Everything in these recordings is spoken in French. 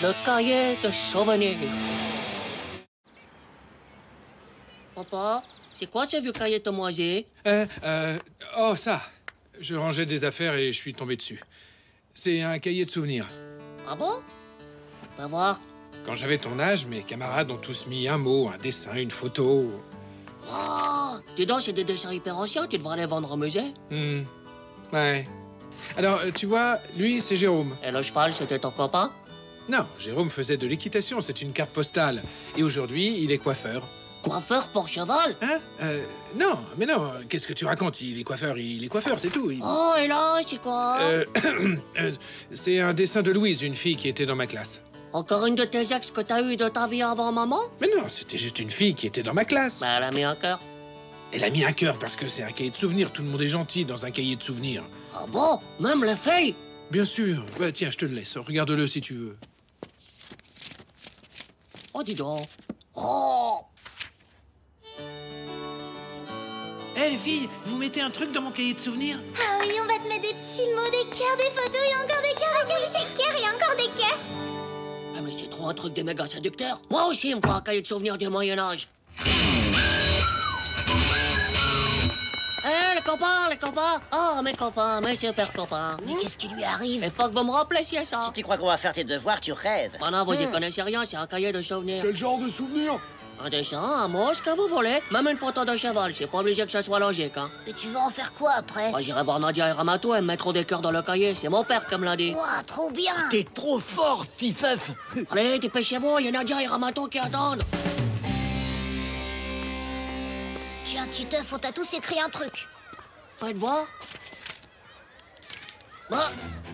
Le cahier de souvenirs. Papa, c'est quoi ce vieux cahier de moisi? Oh, ça. Je rangeais des affaires et je suis tombé dessus. C'est un cahier de souvenirs. Ah bon? Va voir. Quand j'avais ton âge, mes camarades ont tous mis un mot, un dessin, une photo. Oh, dis donc, c'est des dessins hyper anciens, tu devrais les vendre au musée. Ouais. Alors, tu vois, lui, c'est Jérôme. Et le cheval, c'était ton copain? Non, Jérôme faisait de l'équitation, c'est une carte postale. Et aujourd'hui, il est coiffeur. Coiffeur pour cheval? Hein? Non, mais non, qu'est-ce que tu racontes? Il est coiffeur, c'est tout. Oh, et là, c'est quoi? C'est un dessin de Louise, une fille qui était dans ma classe. Encore une de tes ex que t'as eu de ta vie avant maman? Mais non, c'était juste une fille qui était dans ma classe. Bah, elle a mis un cœur. Elle a mis un cœur parce que c'est un cahier de souvenirs. Tout le monde est gentil dans un cahier de souvenirs. Ah bon? Même les filles? Bien sûr. Bah, tiens, je te le laisse. Regarde-le si tu veux. Oh, dis donc. Oh! Hé, les filles, vous mettez un truc dans mon cahier de souvenirs? Ah oui, on va te mettre des petits mots, des cœurs, des photos et encore des cœurs, des cœurs et encore des cœurs. Ah, mais c'est trop un truc de méga séducteur. Moi aussi, il me faut un cahier de souvenirs du Moyen-Âge. Hé, les copains! Oh, mes copains, mes super copains. Mais qu'est-ce qui lui arrive? Il faut que vous me remplaciez ça. Si tu crois qu'on va faire tes devoirs, tu rêves. Bah non, vous y connaissez rien, c'est un cahier de souvenirs. Quel genre de souvenir? Un dessin, un mot, ce que vous voulez. Même une photo de cheval, c'est pas obligé que ça soit logique, hein. Et tu vas en faire quoi après? Moi, j'irai voir Nadia et Ramato et me mettront des cœurs dans le cahier. C'est mon père qui me l'a dit. Ouah, trop bien! T'es trop fort, Fifef. Allez, dépêchez-vous, il y a Nadia et Ramato qui attendent. Tiens, Titeuf, on t'a tous écrit un truc. Faites voir. Bah,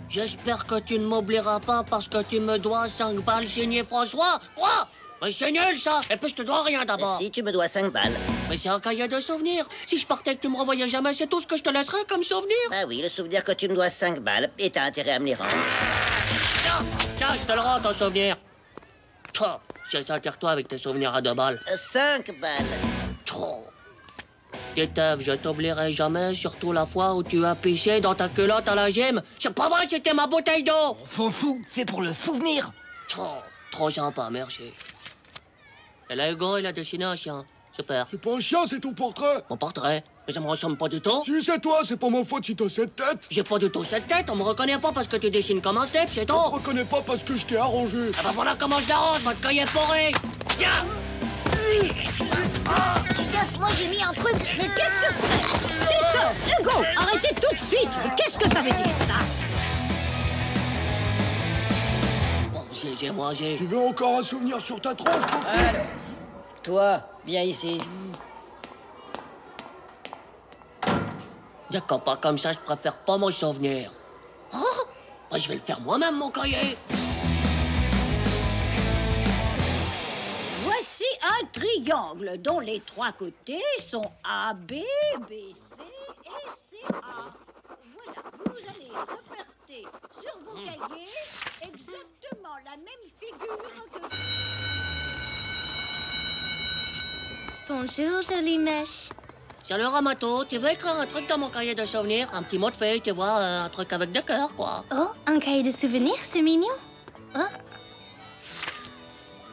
j'espère que tu ne m'oublieras pas parce que tu me dois 5 balles signé François. Quoi? Mais c'est nul, ça. Et puis, je te dois rien d'abord. Si, tu me dois 5 balles. Mais c'est un cahier de souvenirs. Si je partais et que tu me revoyais jamais, c'est tout ce que je te laisserais comme souvenir. Ah oui, le souvenir que tu me dois 5 balles, et t'as intérêt à me les rendre. Tiens, je te le rends, ton souvenir. C'est ça, tire-toi avec tes souvenirs à 2 balles. 5 balles. Trop. Titeuf, je t'oublierai jamais, surtout la fois où tu as pissé dans ta culotte à la gym. C'est pas vrai, c'était ma bouteille d'eau. On s'en fout, c'est pour le souvenir. Trop sympa, merci. Et là, Hugo, il a dessiné un chien. Super. C'est pas un chien, c'est ton portrait. Mon portrait. Mais ça me ressemble pas du tout. Si c'est toi, c'est pas ma faute si t'as cette tête. J'ai pas du tout cette tête, on me reconnaît pas parce que tu dessines comme un steak, c'est tout. On te reconnaît pas parce que je t'ai arrangé. Ah bah voilà comment je l'arrange, votre cahier pourri. Tiens. Titeuf, moi j'ai mis un truc. Mais qu'est-ce que c'est? Titeuf, Hugo, arrêtez tout de suite. Mais qu'est-ce que ça veut dire, ça? Bon, j'ai mangé. Tu veux encore un souvenir sur ta tronche? Toi, viens ici. D'accord, pas comme ça, je préfère pas mon souvenir. Oh, bah, je vais le faire moi-même, mon cahier. Voici un triangle dont les 3 côtés sont A, B, B, C et C, A. Voilà, vous allez reporter sur vos cahiers exactement la même figure que... Bonjour, jolie mèche. Salut Ramato, tu veux écrire un truc dans mon cahier de souvenirs? Un petit mot de feuille, tu vois, un truc avec des cœurs, quoi. Oh, un cahier de souvenirs, c'est mignon. Oh.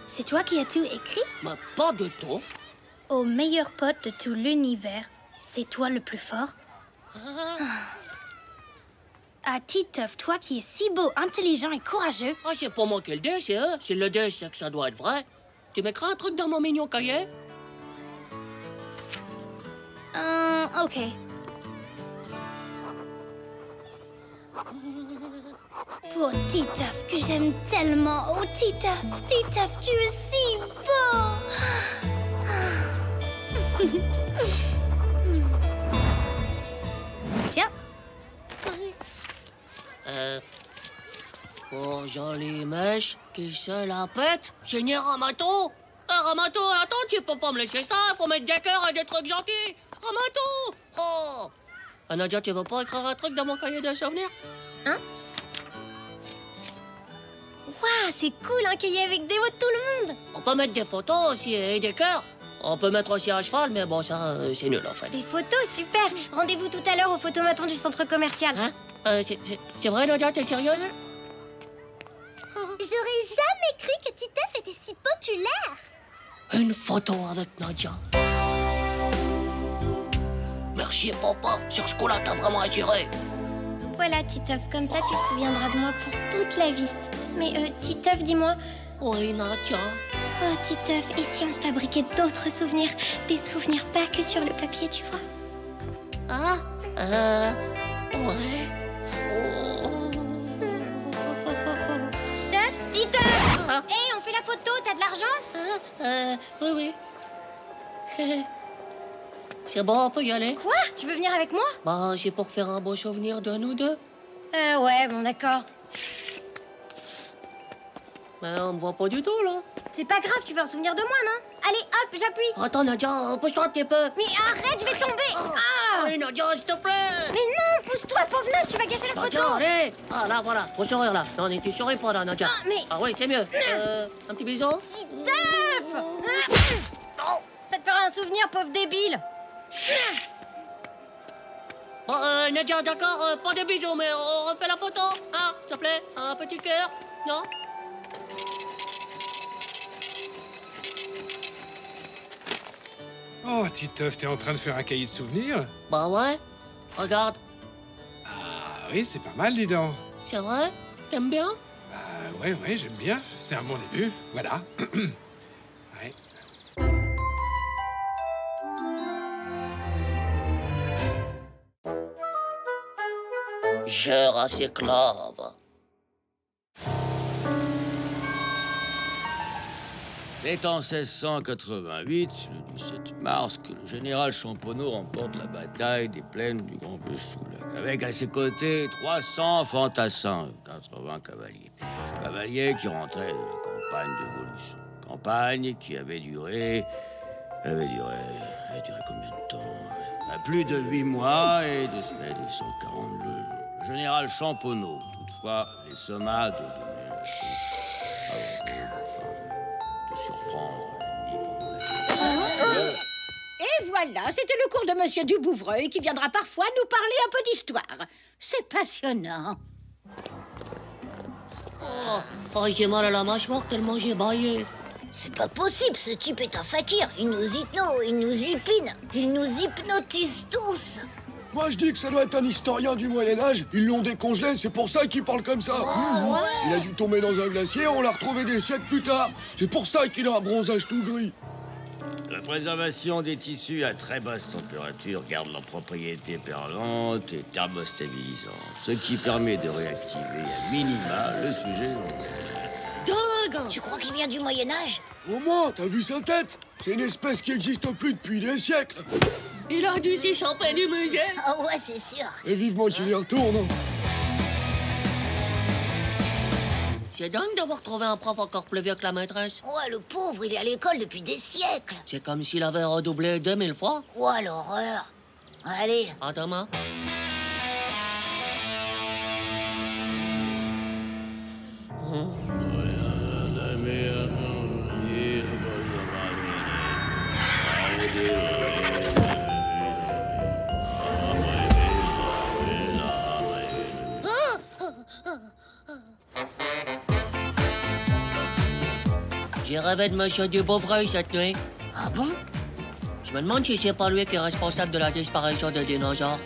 C'est toi qui as tout écrit? Mais pas du tout. Au meilleur pote de tout l'univers, c'est toi le plus fort. Ah, Titeuf, toi qui es si beau, intelligent et courageux. Ah, c'est pas moi qui le dis, c'est eux. Si le dis, c'est que ça doit être vrai. Tu m'écris un truc dans mon mignon cahier? Ok. Pour Titeuf, que j'aime tellement. Oh, Titeuf, Titeuf, tu es si beau. Tiens. Oh, jolie mèche, qui se la pète? Signé Ramato? Ah, Ramato, attends, tu peux pas me laisser ça. Faut mettre des cœurs et des trucs gentils. Ramato! Oh! Ah, Nadia, tu veux pas écrire un truc dans mon cahier de souvenirs? Hein? Waouh, c'est cool, un cahier avec des mots de tout le monde. On peut mettre des photos aussi et des cœurs. On peut mettre aussi un cheval, mais bon, ça, c'est nul, en fait. Des photos, super. Rendez-vous tout à l'heure au photomaton du centre commercial. Hein? C'est vrai, Nadia, t'es sérieuse? J'aurais jamais Une photo avec Nadia. Merci, papa. Sur ce coup-là, t'as vraiment assuré. Voilà, Titeuf, comme ça tu te souviendras de moi pour toute la vie. Mais Titeuf, dis-moi... Oui, Nadia. Oh, Titeuf, et si on se fabriquait d'autres souvenirs? Des souvenirs pas que sur le papier, tu vois. Ah, ouais. Titeuf, Titeuf! Ah. Hé, on fait la photo, t'as de l'argent? Oui. C'est bon, on peut y aller. Quoi? Tu veux venir avec moi? Bah, c'est pour faire un beau souvenir de nous deux. Ouais, bon, d'accord. Mais on me voit pas du tout, là. C'est pas grave, tu veux un souvenir de moi, non? Allez, hop, j'appuie. Attends, Nadia, pousse-toi un petit peu. Mais arrête, je vais tomber. Ah! Allez, Nadia, s'il te plaît. Mais non, pousse-toi, pauvre naze, tu vas gâcher la Nadia, photo. allez. Ah, là, voilà, faut sourire, là. Non, tu souris pas, là, Nadia. Ah, mais... Ah oui, c'est mieux. Un petit bisou. Titeuf! Ça te fera un souvenir, pauvre débile. Bon, Nadia, d'accord, pas de bisous, mais on refait la photo. Hein, s'il te plaît, un petit cœur, non? Oh, Titeuf, t'es en train de faire un cahier de souvenirs? Bah ouais, regarde, Ah oui, c'est pas mal, dis donc. c'est vrai? T'aimes bien? Bah ouais, j'aime bien. C'est un bon début, voilà. Ouais. Gère à ses claves. C'est en 1688, le 17 mars, que le général Champoneau remporte la bataille des plaines du Grand Bessoulac, avec à ses côtés 300 fantassins, 80 cavaliers. Cavaliers qui rentraient de la campagne de Vaulusson. Campagne qui avait duré combien de temps? Plus de 8 mois et 2 semaines et 142 jours. Le général Champoneau, toutefois, les somma de donner la chute de surprendre l'ennemi. Et voilà, c'était le cours de Monsieur Dubouvreuil qui viendra parfois nous parler un peu d'histoire. C'est passionnant. Oh, j'ai mal à la mâchoire tellement j'ai baillé. C'est pas possible, ce type est un fakir. Il nous hypine, il nous hypnotise tous. Moi, je dis que ça doit être un historien du Moyen-Âge. Ils l'ont décongelé, c'est pour ça qu'il parle comme ça. Il a dû tomber dans un glacier, on l'a retrouvé des siècles plus tard. C'est pour ça qu'il a un bronzage tout gris. La préservation des tissus à très basse température garde leurs propriétés perlantes et thermostabilisantes, ce qui permet de réactiver à minima le sujet. Dingue! Tu crois qu'il vient du Moyen-Âge? Au moins, t'as vu sa tête? C'est une espèce qui n'existe plus depuis des siècles. Il a dû s'échapper du musée. Ah ouais, c'est sûr. Et vivement qu'il y retourne. C'est dingue d'avoir trouvé un prof encore plus vieux que la maîtresse. Ouais, le pauvre, il est à l'école depuis des siècles. C'est comme s'il avait redoublé 2000 fois. Ouais, l'horreur. Allez, À demain. J'ai rêvé de Monsieur Dubouvreuil cette nuit. ah bon? Je me demande si c'est pas lui qui est responsable de la disparition des dinosaures.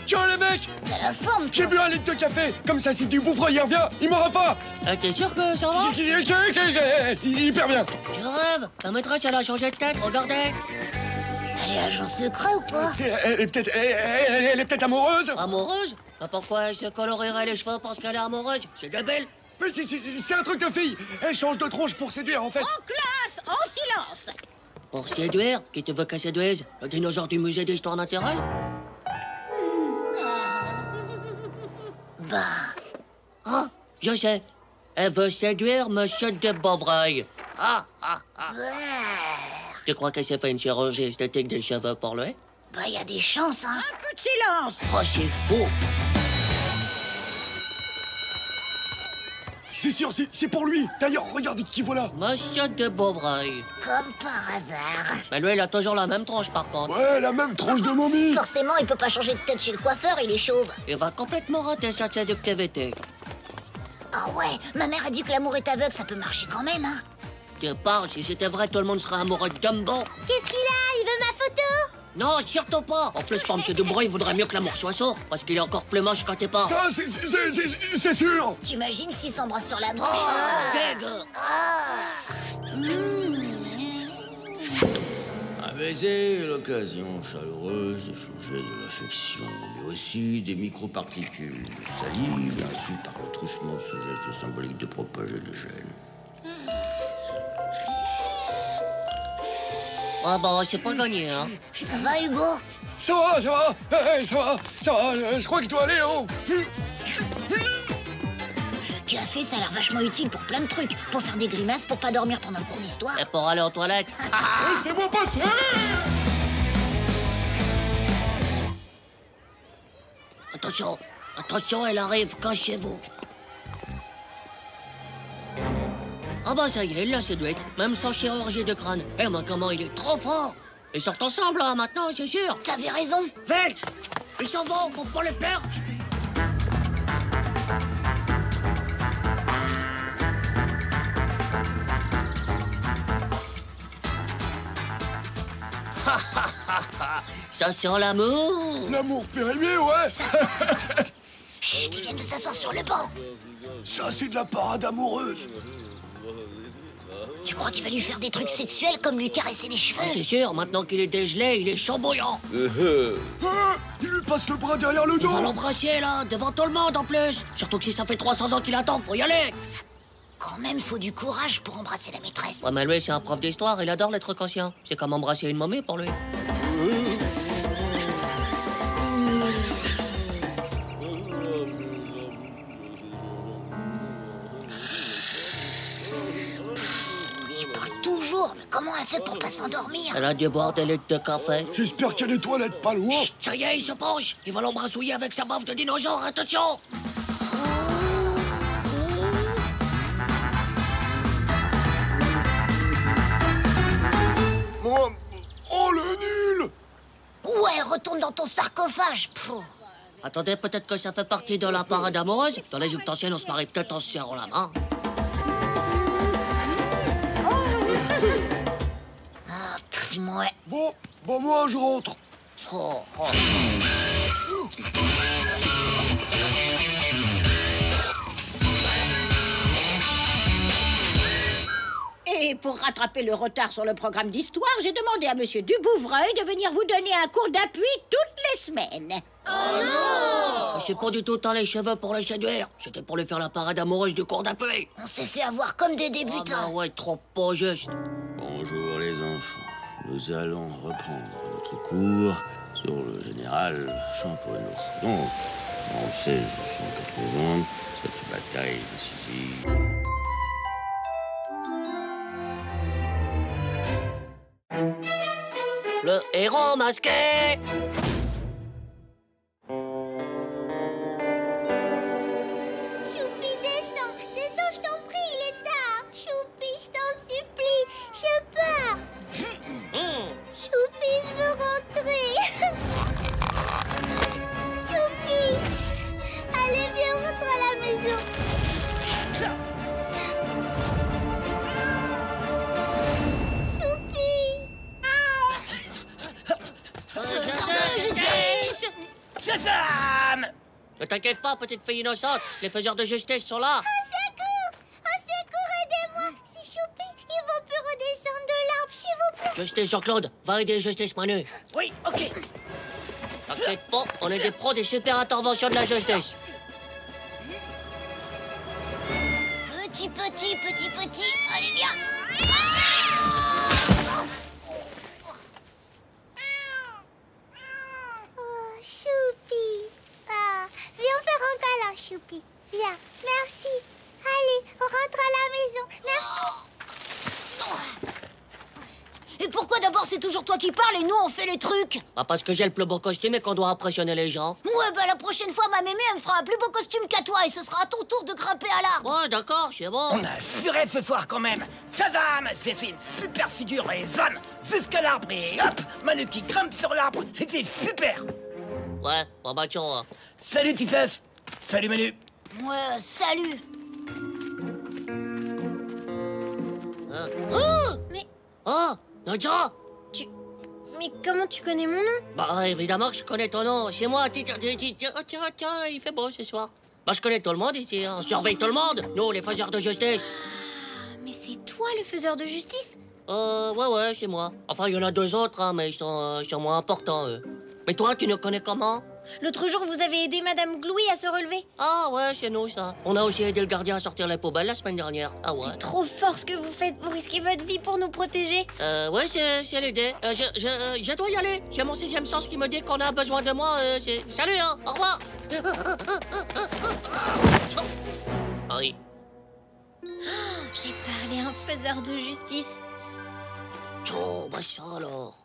Tiens, les mecs, T'as la forme, j'ai toi. bu un litre de café. Comme ça, si Dubouvreuil y revient, il m'aura pas. T'es sûr que ça va? Il est hyper bien. Je rêve. La maîtresse, elle a changé de tête, regardez. Elle est agent secret ou pas? Elle est peut-être amoureuse. Amoureuse? Mais pourquoi elle se colorerait les cheveux parce qu'elle est amoureuse? C'est débile. Mais c'est un truc de fille. Elle change de tronche pour séduire, en fait. En classe, en silence. Pour séduire? Qui te veut qu'elle séduise? Le dinosaure du musée d'histoire naturelle? Bah, Ah, je sais. Elle veut séduire Monsieur Dubouvreuil. ouais. Tu crois qu'elle s'est fait une chirurgie esthétique des cheveux pour lui? Bah, y a des chances, hein. Un peu de silence. Oh, c'est faux. C'est sûr, c'est pour lui. D'ailleurs, regardez qui voilà. Monsieur Dubouvreuil. Comme par hasard. Mais lui, il a toujours la même tronche, par contre. Ouais, la même tronche de momie. Forcément, il peut pas changer de tête chez le coiffeur, il est chauve. Il va complètement rater sa séductivité. Ah ouais, ma mère a dit que l'amour est aveugle, ça peut marcher quand même, hein. Tu parles, si c'était vrai, tout le monde serait amoureux de Dumbo. Qu'est-ce qu'il a? Il veut ma photo? Non, surtout pas. En plus, pour M. Dubois, il voudrait mieux que l'amour soit sourd, parce qu'il est encore plus moche quand t'es pas. Ça, c'est sûr. T'imagines s'ils s'embrassent sur la bouche? Deg. Un baiser est l'occasion chaleureuse d'échanger de l'affection, mais aussi des microparticules de salive, ainsi par le truchement de ce geste symbolique de propager les gènes. Ah bah, c'est pas gagné, hein. Ça va, Hugo? Ça va, ça va. Hey, ça va, ça va. Je crois que je dois aller, oh. Le café, ça a l'air vachement utile pour plein de trucs. Pour faire des grimaces, pour pas dormir pendant le cours d'histoire. Et pour aller aux toilettes. Laissez-moi passer. Attention, attention, elle arrive, cachez-vous. Ah bah ça y est, il l'a séduite, même sans chirurgie de crâne. Eh mais comment il est trop fort. Ils sortent ensemble, là, maintenant, c'est sûr. T'avais raison. Vite. Ils s'en vont, faut pas les perdre. Ça sent l'amour. L'amour périmé, ouais. Chut, ils viennent de s'asseoir sur le banc. Ça, c'est de la parade amoureuse. Tu crois qu'il va lui faire des trucs sexuels comme lui caresser les cheveux? C'est sûr, maintenant qu'il est dégelé, il est chambouillant. Il lui passe le bras derrière le Il va dos. l'embrasser, là, devant tout le monde, en plus. Surtout que si ça fait 300 ans qu'il attend, faut y aller. Quand même, faut du courage pour embrasser la maîtresse. Ouais, mais lui, c'est un prof d'histoire, il adore les trucs anciens. C'est comme embrasser une momie pour lui. Il parle toujours, mais comment elle fait pour pas s'endormir? Elle a dû boire des litres de café. J'espère qu'il y a des toilettes pas loin. Chut, ça y est, il se penche. Il va l'embrassouiller avec sa baffe de dinosaure, attention. Oh, le nul. Ouais, retourne dans ton sarcophage. Pfff. Attendez, peut-être que ça fait partie de la parade amoureuse. Dans l'Égypte ancienne, on se marie peut-être en se serrant la main. Ah, pff, ouais. Bon, moi, je rentre. Oh, oh. Et pour rattraper le retard sur le programme d'histoire, j'ai demandé à Monsieur Dubouvreuil de venir vous donner un cours d'appui toutes les semaines. C'est pas du tout tant les cheveux pour le séduire. C'était pour lui faire la parade amoureuse du cours d'appui. On s'est fait avoir comme des Ah bah débutants. ouais, trop pas juste. Bonjour les enfants, nous allons reprendre notre cours sur le général Champenour. Donc, en 1680, cette bataille décisive... Le héros masqué. Choupi, descends, descends, je t'en prie, il est tard. Choupi, je t'en supplie, je pars. Choupi, je veux rentrer. Choupi, allez, viens, on rentre à la maison. Choupi. Ne t'inquiète pas, petite fille innocente. Les faiseurs de justice sont là. Au secours, aidez-moi. C'est Choupi, il ne va plus redescendre de l'arbre, s'il vous plaît. Justice Jean-Claude, va aider Justice Manu. Oui, ok. T'inquiète pas, on est des pros des super interventions de la justice. Petit, allez viens. Oh, Choupi. Ah, viens faire un câlin, Choupi. Viens, merci. Allez, on rentre à la maison. Merci. Et pourquoi d'abord c'est toujours toi qui parles et nous on fait les trucs? Bah parce que j'ai le plus beau costume et qu'on doit impressionner les gens. Ouais, bah la prochaine fois ma mémé elle me fera un plus beau costume qu'à toi et ce sera à ton tour de grimper à l'arbre. Ouais, d'accord, c'est bon. On a assuré ce soir quand même. Shazam, j'ai fait une super figure et zone jusqu'à l'arbre et hop, Manu qui grimpe sur l'arbre. C'était super. Ouais, bon bah tiens, hein. Salut Tissas. Salut Manu. Ouais, salut. Nadia! Mais comment tu connais mon nom? Bah, évidemment que je connais ton nom. C'est moi. Tiens, il fait beau ce soir. Bah, je connais tout le monde ici. Hein. On surveille tout le monde. Nous, les faiseurs de justice. Ah, mais c'est toi le faiseur de justice? Ouais, c'est moi. Enfin, il y en a 2 autres, hein, mais ils sont moins importants, eux. Mais toi, tu nous connais comment? L'autre jour, vous avez aidé Madame Glouy à se relever. Ah ouais, c'est nous, ça. On a aussi aidé le gardien à sortir les poubelles la semaine dernière. Ah ouais. C'est trop fort ce que vous faites. Vous risquez votre vie pour nous protéger. Ouais, c'est l'idée. Je dois y aller. J'ai mon 6e sens qui me dit qu'on a besoin de moi. Salut, hein. Au revoir. Oui. J'ai parlé à un faiseur de justice. Oh, bah ça alors.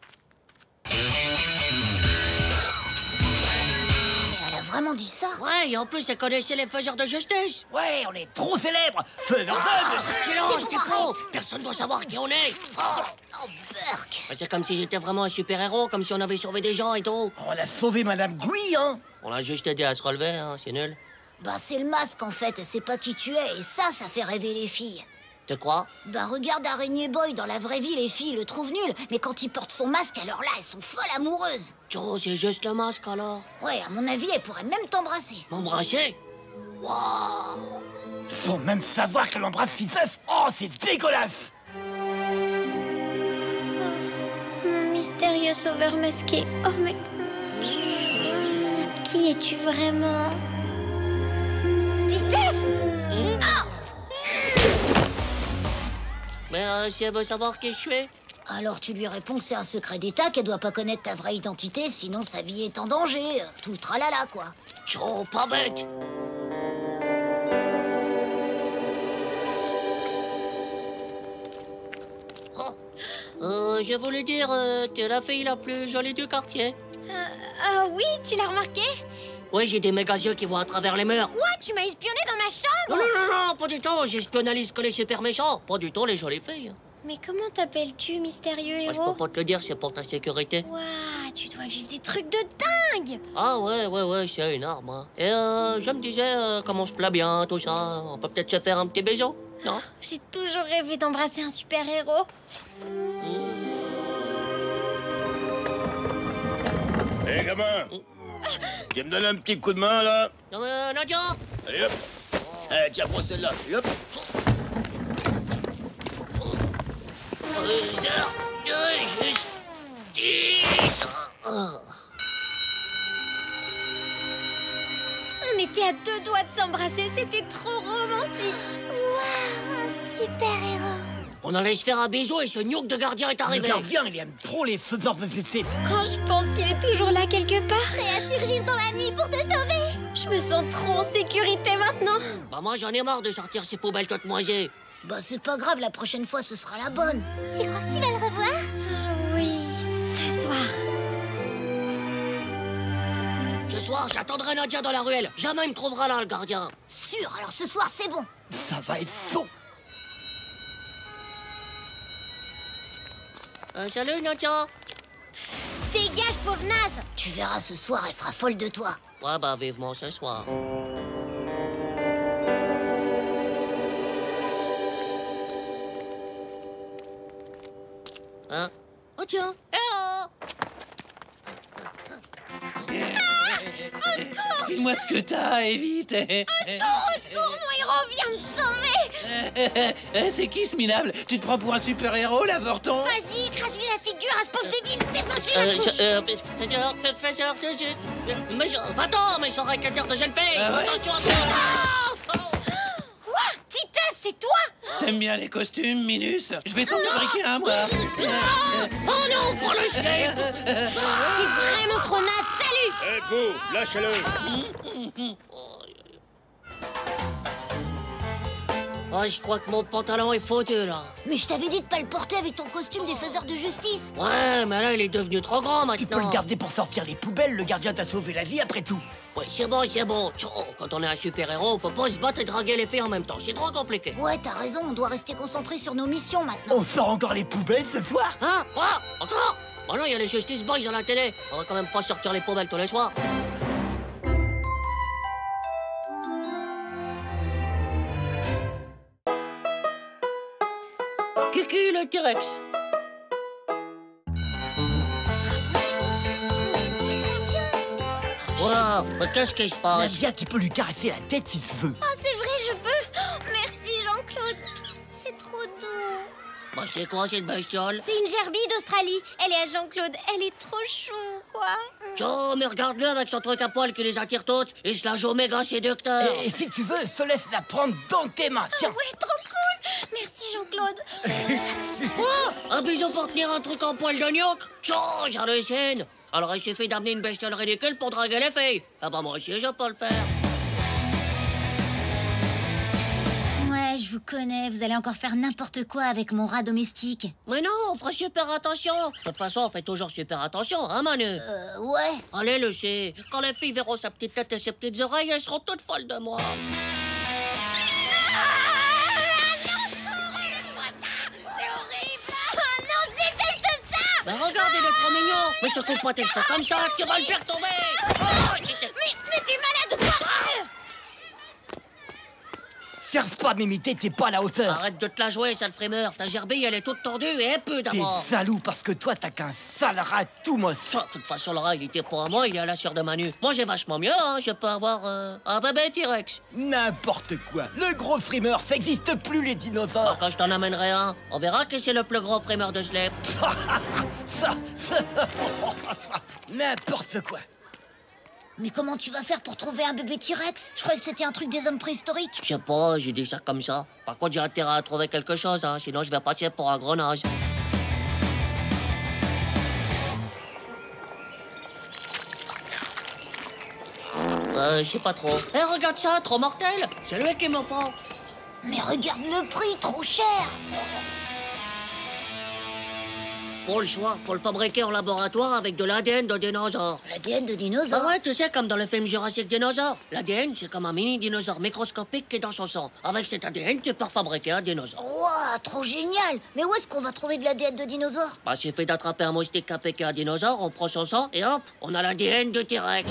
Elle a vraiment dit ça? Ouais, et en plus, elle connaissait les faiseurs de justice. Ouais, on est trop célèbres. Faiseurs de... Silence, tu faux. Personne doit savoir qui on est. Oh, Burk. C'est comme si j'étais vraiment un super-héros, comme si on avait sauvé des gens et tout. On a sauvé Madame Glouy, hein. On l'a juste aidé à se relever, hein, c'est nul. Bah, c'est le masque, en fait. Elle sait pas qui tu es, et ça fait rêver les filles. Tu crois? Bah, regarde Araignée Boy. Dans la vraie vie, les filles le trouvent nul. Mais quand il porte son masque, alors là, elles sont folles amoureuses. Joe, c'est juste le masque, alors. Ouais, à mon avis, elle pourrait même t'embrasser. M'embrasser? Waouh! Sans même savoir qu'elle embrasse Fifeuf. Oh, c'est dégueulasse. Mon mystérieux sauveur masqué. Oh, mais... Qui es-tu vraiment? Titeuf! Mais si elle veut savoir qui je suis? Alors tu lui réponds que c'est un secret d'État, qu'elle doit pas connaître ta vraie identité, sinon sa vie est en danger. Tout le tralala, quoi. Joe, pas bête. Je voulais dire, t'es la fille la plus jolie du quartier. Ah oui, tu l'as remarqué? Ouais, j'ai des méga yeux qui voient à travers les murs. Quoi? Tu m'as espionné dans ma chambre? Non, pas du tout. J'espionalise que les super méchants. Pas du tout les jolies filles. Mais comment t'appelles-tu, mystérieux Moi, je héros? peux pas te le dire, c'est pour ta sécurité. Waouh, tu dois vivre des trucs de dingue! Ah ouais, c'est énorme. Hein. Et je me disais, comme on se plaît bien, tout ça, on peut peut-être se faire un petit bisou, non? J'ai toujours rêvé d'embrasser un super-héros. Hé, gamin! Tu me donnes un petit coup de main, là? Non, mais Nadia! Allez, hop! Allez, tiens, prends celle-là. Et hop! Faiseur de justice! On était à 2 doigts de s'embrasser, c'était trop romantique. Waouh, un super-héros. On allait se faire un bisou et ce gnouk de gardien est Le arrivé. gardien, il aime trop les faiseurs de justice. Quand je pense qu'il est toujours là quelque part, Prêt à surgir dans la nuit pour te sauver. je me sens trop en sécurité maintenant. Bah moi j'en ai marre de sortir ces poubelles toutes moisies. Bah, c'est pas grave, la prochaine fois, ce sera la bonne. Tu crois que tu vas le revoir? Ah oui, ce soir. Ce soir, j'attendrai Nadia dans la ruelle. Jamais il me trouvera là, le gardien. Sûr, alors ce soir, c'est bon. Ça va être chaud. Salut, Nadia. Dégage, pauvre naze! Tu verras, ce soir, elle sera folle de toi. Ouais, bah vivement ce soir. Hein? Oh tiens! Eh oh! File-moi ce que t'as, et vite. Secours, mon héros vient me sauver! C'est qui ce minable? Tu te prends pour un super-héros, là, Vorton? Vas-y, écrase-lui la figure à ce pauvre débile, défonce-lui la tronche! Faiseur de justice. Mais va-t'en, mais j'aurais qu'à dire de jeune fille. Ah ouais? Attention à toi. Quoi? Titeuf, c'est toi? T'aimes bien les costumes, Minus? Je vais t'en fabriquer un, moi. Oh non, prends le slip. T'es vraiment trop naze, salut! Hé, vous, lâchez-le! Oh, je crois que mon pantalon est foutu, là. Mais je t'avais dit de pas le porter avec ton costume des faiseurs de justice. Ouais, mais là, il est devenu trop grand, maintenant. Tu peux le garder pour sortir les poubelles, le gardien t'a sauvé la vie après tout. Ouais, c'est bon. Oh, quand on est un super-héros, on peut pas se battre et draguer les filles en même temps. C'est trop compliqué. Ouais, t'as raison, on doit rester concentré sur nos missions maintenant. On sort encore les poubelles ce soir? Hein? Quoi? Encore? Bah non, il y a les Justice Boys à la télé. On va quand même pas sortir les poubelles tous les soirs. Kiki le T-Rex. quoi? Mais qu'est-ce qui se passe? Nadia, tu peux lui caresser la tête si tu veux. Oh, c'est vrai, je peux. Oh, merci, Jean-Claude. C'est trop doux. Bah, c'est quoi cette bestiole? C'est une gerbille d'Australie. Elle est à Jean-Claude. Elle est trop chou, quoi. Oh, mais regarde-le avec son truc à poil qui les attire toutes. Il se la joue méga séducteur. Et si tu veux, se laisse la prendre dans tes mains. Tiens. Ouais, trop cool. Merci, Jean-Claude. Quoi? Un bisou pour tenir un truc en poil de gnoc? Oh, j'hallucine. Alors il suffit d'amener une bestiole ridicule pour draguer les filles. Ah bah moi aussi, je peux le faire. Ouais, je vous connais. Vous allez encore faire n'importe quoi avec mon rat domestique. Mais non, on fera super attention. De toute façon, on fait toujours super attention, hein, Manu? Ouais. Allez, Lucie. Quand les filles verront sa petite tête et ses petites oreilles, elles seront toutes folles de moi. Ben regarde, il est trop mignon. Mais surtout pas tes cheveux comme ça, tu vas le faire tomber. Mais t'es malade ou quoi? Cherche pas à m'imiter, t'es pas à la hauteur. Arrête de te la jouer, sale frimeur. Ta gerbille, elle est toute tordue et un peu T'es d'abord. jaloux parce que toi, t'as qu'un sale rat tout moche. De toute façon, le rat, il était pas à moi, il est à la sœur de Manu. Moi, j'ai vachement mieux, hein. Je peux avoir un bébé T-Rex. N'importe quoi. Le gros frimeur, ça existe plus, les dinosaures. Alors, quand je t'en amènerai un, on verra qui c'est le plus gros frimeur de slip. N'importe quoi. Mais comment tu vas faire pour trouver un bébé T-Rex? Je croyais que c'était un truc des hommes préhistoriques. Je sais pas, j'ai dit ça comme ça. Par contre, j'ai intérêt à trouver quelque chose, hein. Sinon je vais passer pour un gros naze. Je sais pas trop. Eh, regarde ça, trop mortel. C'est lui qui me faut. Mais regarde le prix, trop cher. Pour le choix, faut le fabriquer en laboratoire avec de l'ADN de dinosaures. L'ADN de dinosaure? Ah ouais, tu sais, comme dans le film Jurassic Dinosaure. L'ADN, c'est comme un mini dinosaure microscopique qui est dans son sang. Avec cet ADN, tu peux fabriquer un dinosaure. Ouah, trop génial. Mais où est-ce qu'on va trouver de l'ADN de dinosaure? Bah, il suffit d'attraper un moustique qui a piqué un dinosaure, on prend son sang et hop, on a l'ADN de T-Rex.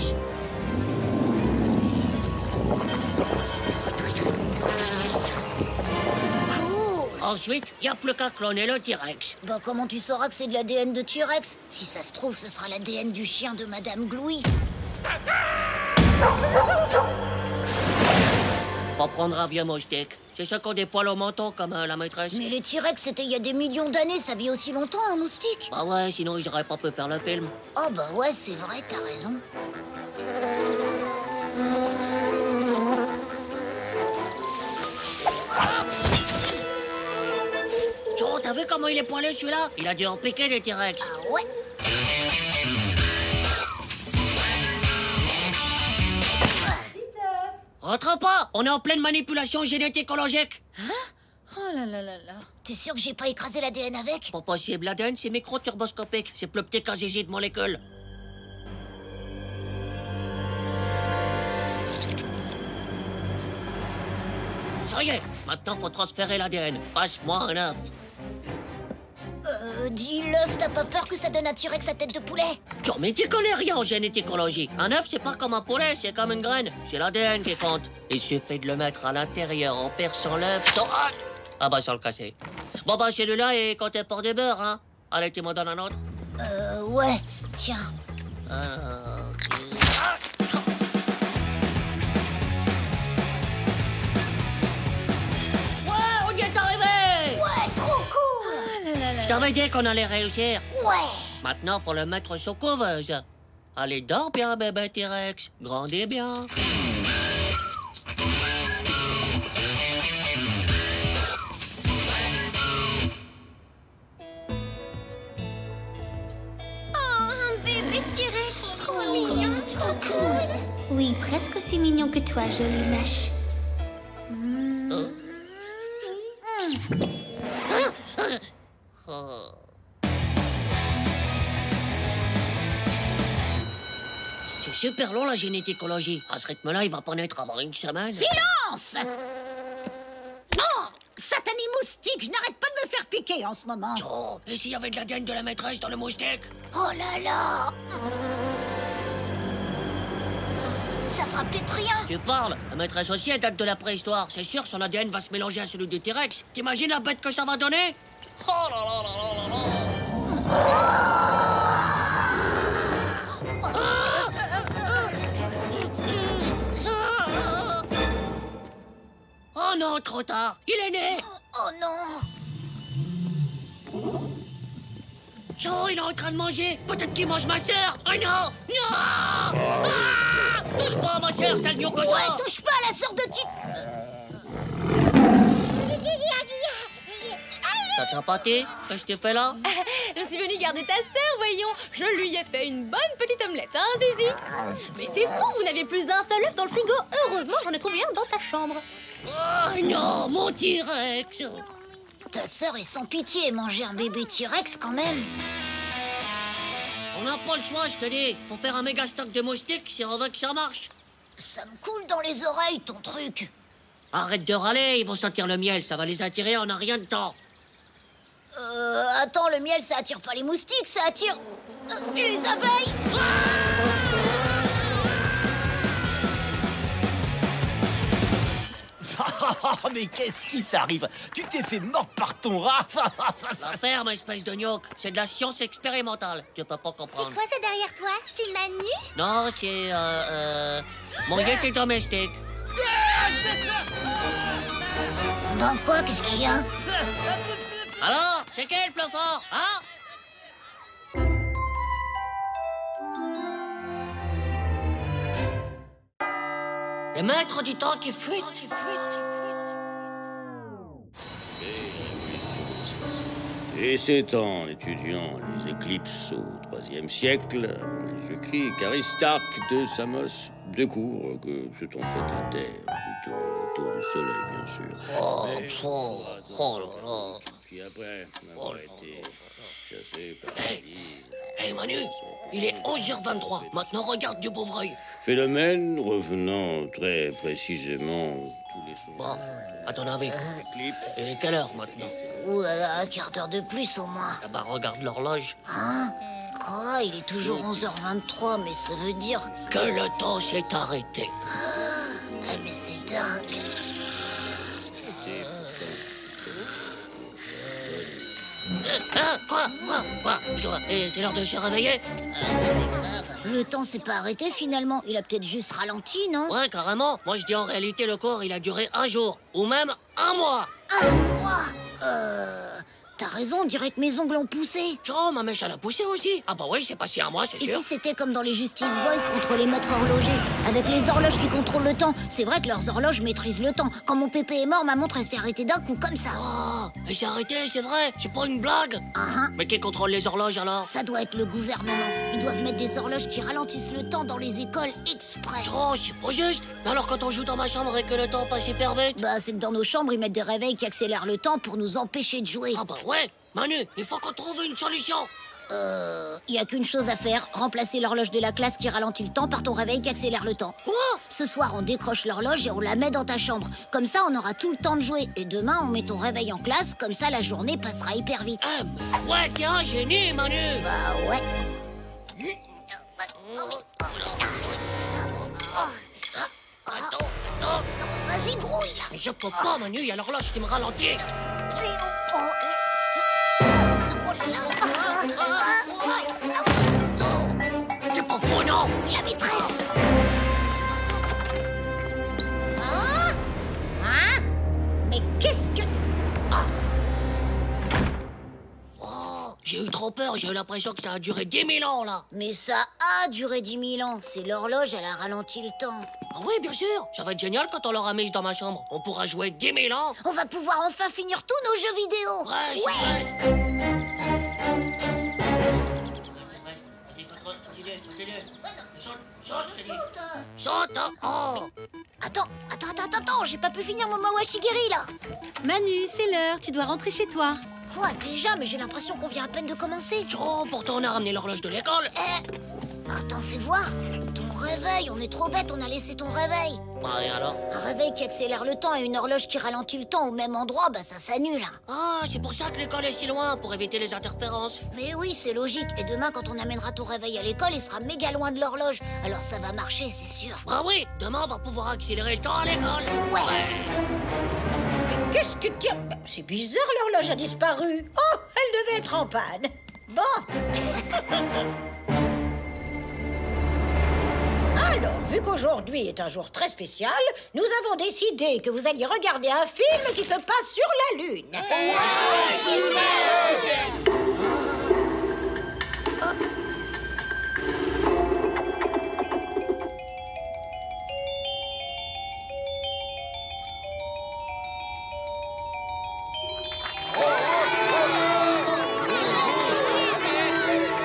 Ensuite, il n'y a plus qu'à cloner le T-Rex. Bah comment tu sauras que c'est de l'ADN de T-Rex? Si ça se trouve, ce sera l'ADN du chien de Madame Glouy. Faut prendre un vieux moustique. C'est ceux qui ont des poils au menton comme la maîtresse. Mais les T-Rex, c'était il y a des millions d'années, ça vit aussi longtemps, un moustique? Bah ouais, sinon ils auraient pas pu faire le film. Oh bah ouais, c'est vrai, t'as raison. Oh, t'as vu comment il est poilu celui-là? Il a dû en piquer des T-Rex. Ah ouais? Rentre pas! On est en pleine manipulation généticologique. Hein? Oh là là là là. T'es sûr que j'ai pas écrasé l'ADN avec? Pas possible, l'ADN c'est micro-turboscopique. C'est plus petit qu'un zizi de molécule. Ça y est, maintenant faut transférer l'ADN. Passe-moi un œuf. Dis l'œuf, t'as pas peur que ça donne à T-Rex sa tête de poulet? Non, mais tu connais rien en généticologie. Un œuf, c'est pas comme un poulet, c'est comme une graine. C'est l'ADN qui compte. Il suffit de le mettre à l'intérieur en perçant l'œuf sans... Ah bah, sans le casser. Bon bah, celui-là est compté pour du beurre, hein. Allez, tu m'en donnes un autre? Ouais, tiens. Ouais, on y est arrivé! Ouais, trop cool! Je t'avais dit qu'on allait réussir. Ouais! Maintenant, faut le mettre sous couveuse. Allez, dors bien, bébé T-Rex. Grandis bien. Oh, un bébé T-Rex, trop mignon, trop cool. Oui, presque aussi mignon que toi, jolie mèche. C'est super long, la généticologie. À ce rythme-là, il va pas naître avant une semaine. Silence! Non! Satané moustique, je n'arrête pas de me faire piquer en ce moment. Oh, et s'il y avait de l'ADN de la maîtresse dans le moustique? Oh là là! Ça fera peut-être rien. Tu parles? La maîtresse aussi, elle date de la préhistoire. C'est sûr, son ADN va se mélanger à celui du T-Rex. T'imagines la bête que ça va donner? Oh là là là là là là! non, trop tard. Il est né. Oh non! Jo, il est en train de manger. Peut-être qu'il mange ma sœur. Oh non! Non! Ah! Touche pas à ma sœur, sale gnocco. Ouais, touche pas à la sœur de Tite. T'as pâté? Qu'est-ce que tu fais là? Je suis venue garder ta sœur, voyons. Je lui ai fait une bonne petite omelette, hein, Zizi? Mais c'est fou, vous n'aviez plus d'un seul œuf dans le frigo. Heureusement, j'en ai trouvé un dans ta chambre. Oh non, mon T-Rex! Ta sœur est sans pitié, manger un bébé T-Rex quand même. On n'a pas le choix, je te dis. Faut faire un méga stock de moustiques si on veut que ça marche. Ça me coule dans les oreilles, ton truc. Arrête de râler, ils vont sentir le miel, ça va les attirer, on n'a rien de temps. Attends, le miel, ça attire pas les moustiques, ça attire... les abeilles. Mais qu'est-ce qui t'arrive? Tu t'es fait mordre par ton rat. La ferme, espèce de gnoc, c'est de la science expérimentale. Tu peux pas comprendre. C'est quoi ça derrière toi? C'est Manu? Non, c'est, mon yéti domestique. Ben quoi, qu'est-ce qu'il y a? Alors, c'est quel le plus fort, hein? Le maître du temps qui fuite. Et c'est en étudiant les éclipses au IIIe siècle, Jésus-Christ, qu'Aristarque de Samos découvre que c'est en fait la Terre qui tourne autour du Soleil, bien sûr. Oh là là. Puis après avoir été chassé par Hey Manu, il est 11h23. Maintenant, regarde du pauvre œil. Phénomène revenant très précisément tous les soirs. Bon, à ton avis, il est quelle heure maintenant? Ouh là là, un quart d'heure de plus au moins. Ah bah regarde l'horloge. Hein? Quoi? Il est toujours 11h23, mais ça veut dire... Que le temps s'est arrêté. Ah, mais c'est dingue. Quoi? Et c'est l'heure de se réveiller? Le temps s'est pas arrêté finalement. Il a peut-être juste ralenti, non? Ouais, carrément. Moi, je dis en réalité, le corps, il a duré un jour. Ou même un mois. Un mois? T'as raison, on dirait que mes ongles ont poussé. Oh, ma mèche, elle a poussé aussi. Ah bah oui, c'est passé un mois, c'est Et sûr. si c'était comme dans les Justice Boys contre les maîtres horlogers, avec les horloges qui contrôlent le temps? C'est vrai que leurs horloges maîtrisent le temps. Quand mon pépé est mort, ma montre elle s'est arrêtée d'un coup, comme ça. Oh, elle s'est arrêtée, c'est vrai. C'est pas une blague. Mais qui contrôle les horloges alors? Ça doit être le gouvernement. Ils doivent mettre des horloges qui ralentissent le temps dans les écoles exprès. Oh, c'est pas juste. Mais alors quand on joue dans ma chambre et que le temps passe hyper vite? Bah, c'est que dans nos chambres, ils mettent des réveils qui accélèrent le temps pour nous empêcher de jouer. Ah bah ouais. Manu, il faut qu'on trouve une solution. Il y a qu'une chose à faire, remplacer l'horloge de la classe qui ralentit le temps par ton réveil qui accélère le temps. Quoi? Ce soir, on décroche l'horloge et on la met dans ta chambre. Comme ça, on aura tout le temps de jouer. Et demain, on met ton réveil en classe, comme ça, la journée passera hyper vite. Ouais, t'es un génie, Manu. Bah ouais. Attends. Vas-y, grouille là. Mais je peux pas, Manu, il y a l'horloge qui me ralentit. T'es pas fou, non? La maîtresse. Mais qu'est-ce que... Oh, j'ai eu trop peur, j'ai eu l'impression que ça a duré 10 000 ans, là. Mais ça a duré 10 000 ans. C'est l'horloge, elle a ralenti le temps. Ah oui, bien sûr. Ça va être génial quand on l'aura mise dans ma chambre. On pourra jouer 10 000 ans. On va pouvoir enfin finir tous nos jeux vidéo. Ouais. Saute. Oh. Attends, j'ai pas pu finir mon Mawashigiri là. Manu, c'est l'heure, tu dois rentrer chez toi. Quoi, déjà? Mais j'ai l'impression qu'on vient à peine de commencer. Oh, pourtant on a ramené l'horloge de l'école. Attends, fais voir. Ton réveil, on est trop bête, on a laissé ton réveil. Bah, et alors? Un réveil qui accélère le temps et une horloge qui ralentit le temps au même endroit, bah ça s'annule. Ah, c'est pour ça que l'école est si loin, pour éviter les interférences. Mais oui, c'est logique. Et demain, quand on amènera ton réveil à l'école, il sera méga loin de l'horloge. Alors ça va marcher, c'est sûr. Bah oui, demain on va pouvoir accélérer le temps à l'école. Ouais. Mais qu'est-ce que tu... C'est bizarre, l'horloge a disparu. Oh, elle devait être en panne. Bon. Ah! Alors, vu qu'aujourd'hui est un jour très spécial, nous avons décidé que vous alliez regarder un film qui se passe sur la Lune.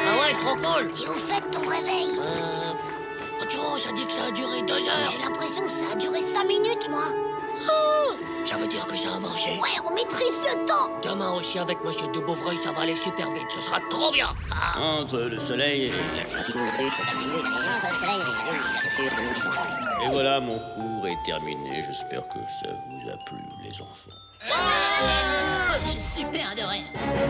Ah ouais, trop cool. Et au fait, ton réveil? Oh, ça dit que ça a duré 2 heures. J'ai l'impression que ça a duré 5 minutes, moi. Ça veut dire que ça a marché. Ouais, on maîtrise le temps. Demain aussi avec Monsieur Dubovreuil, ça va aller super vite. Ce sera trop bien. Ah. Entre le soleil et voilà, mon cours est terminé. J'espère que ça vous a plu, les enfants. J'ai super adoré.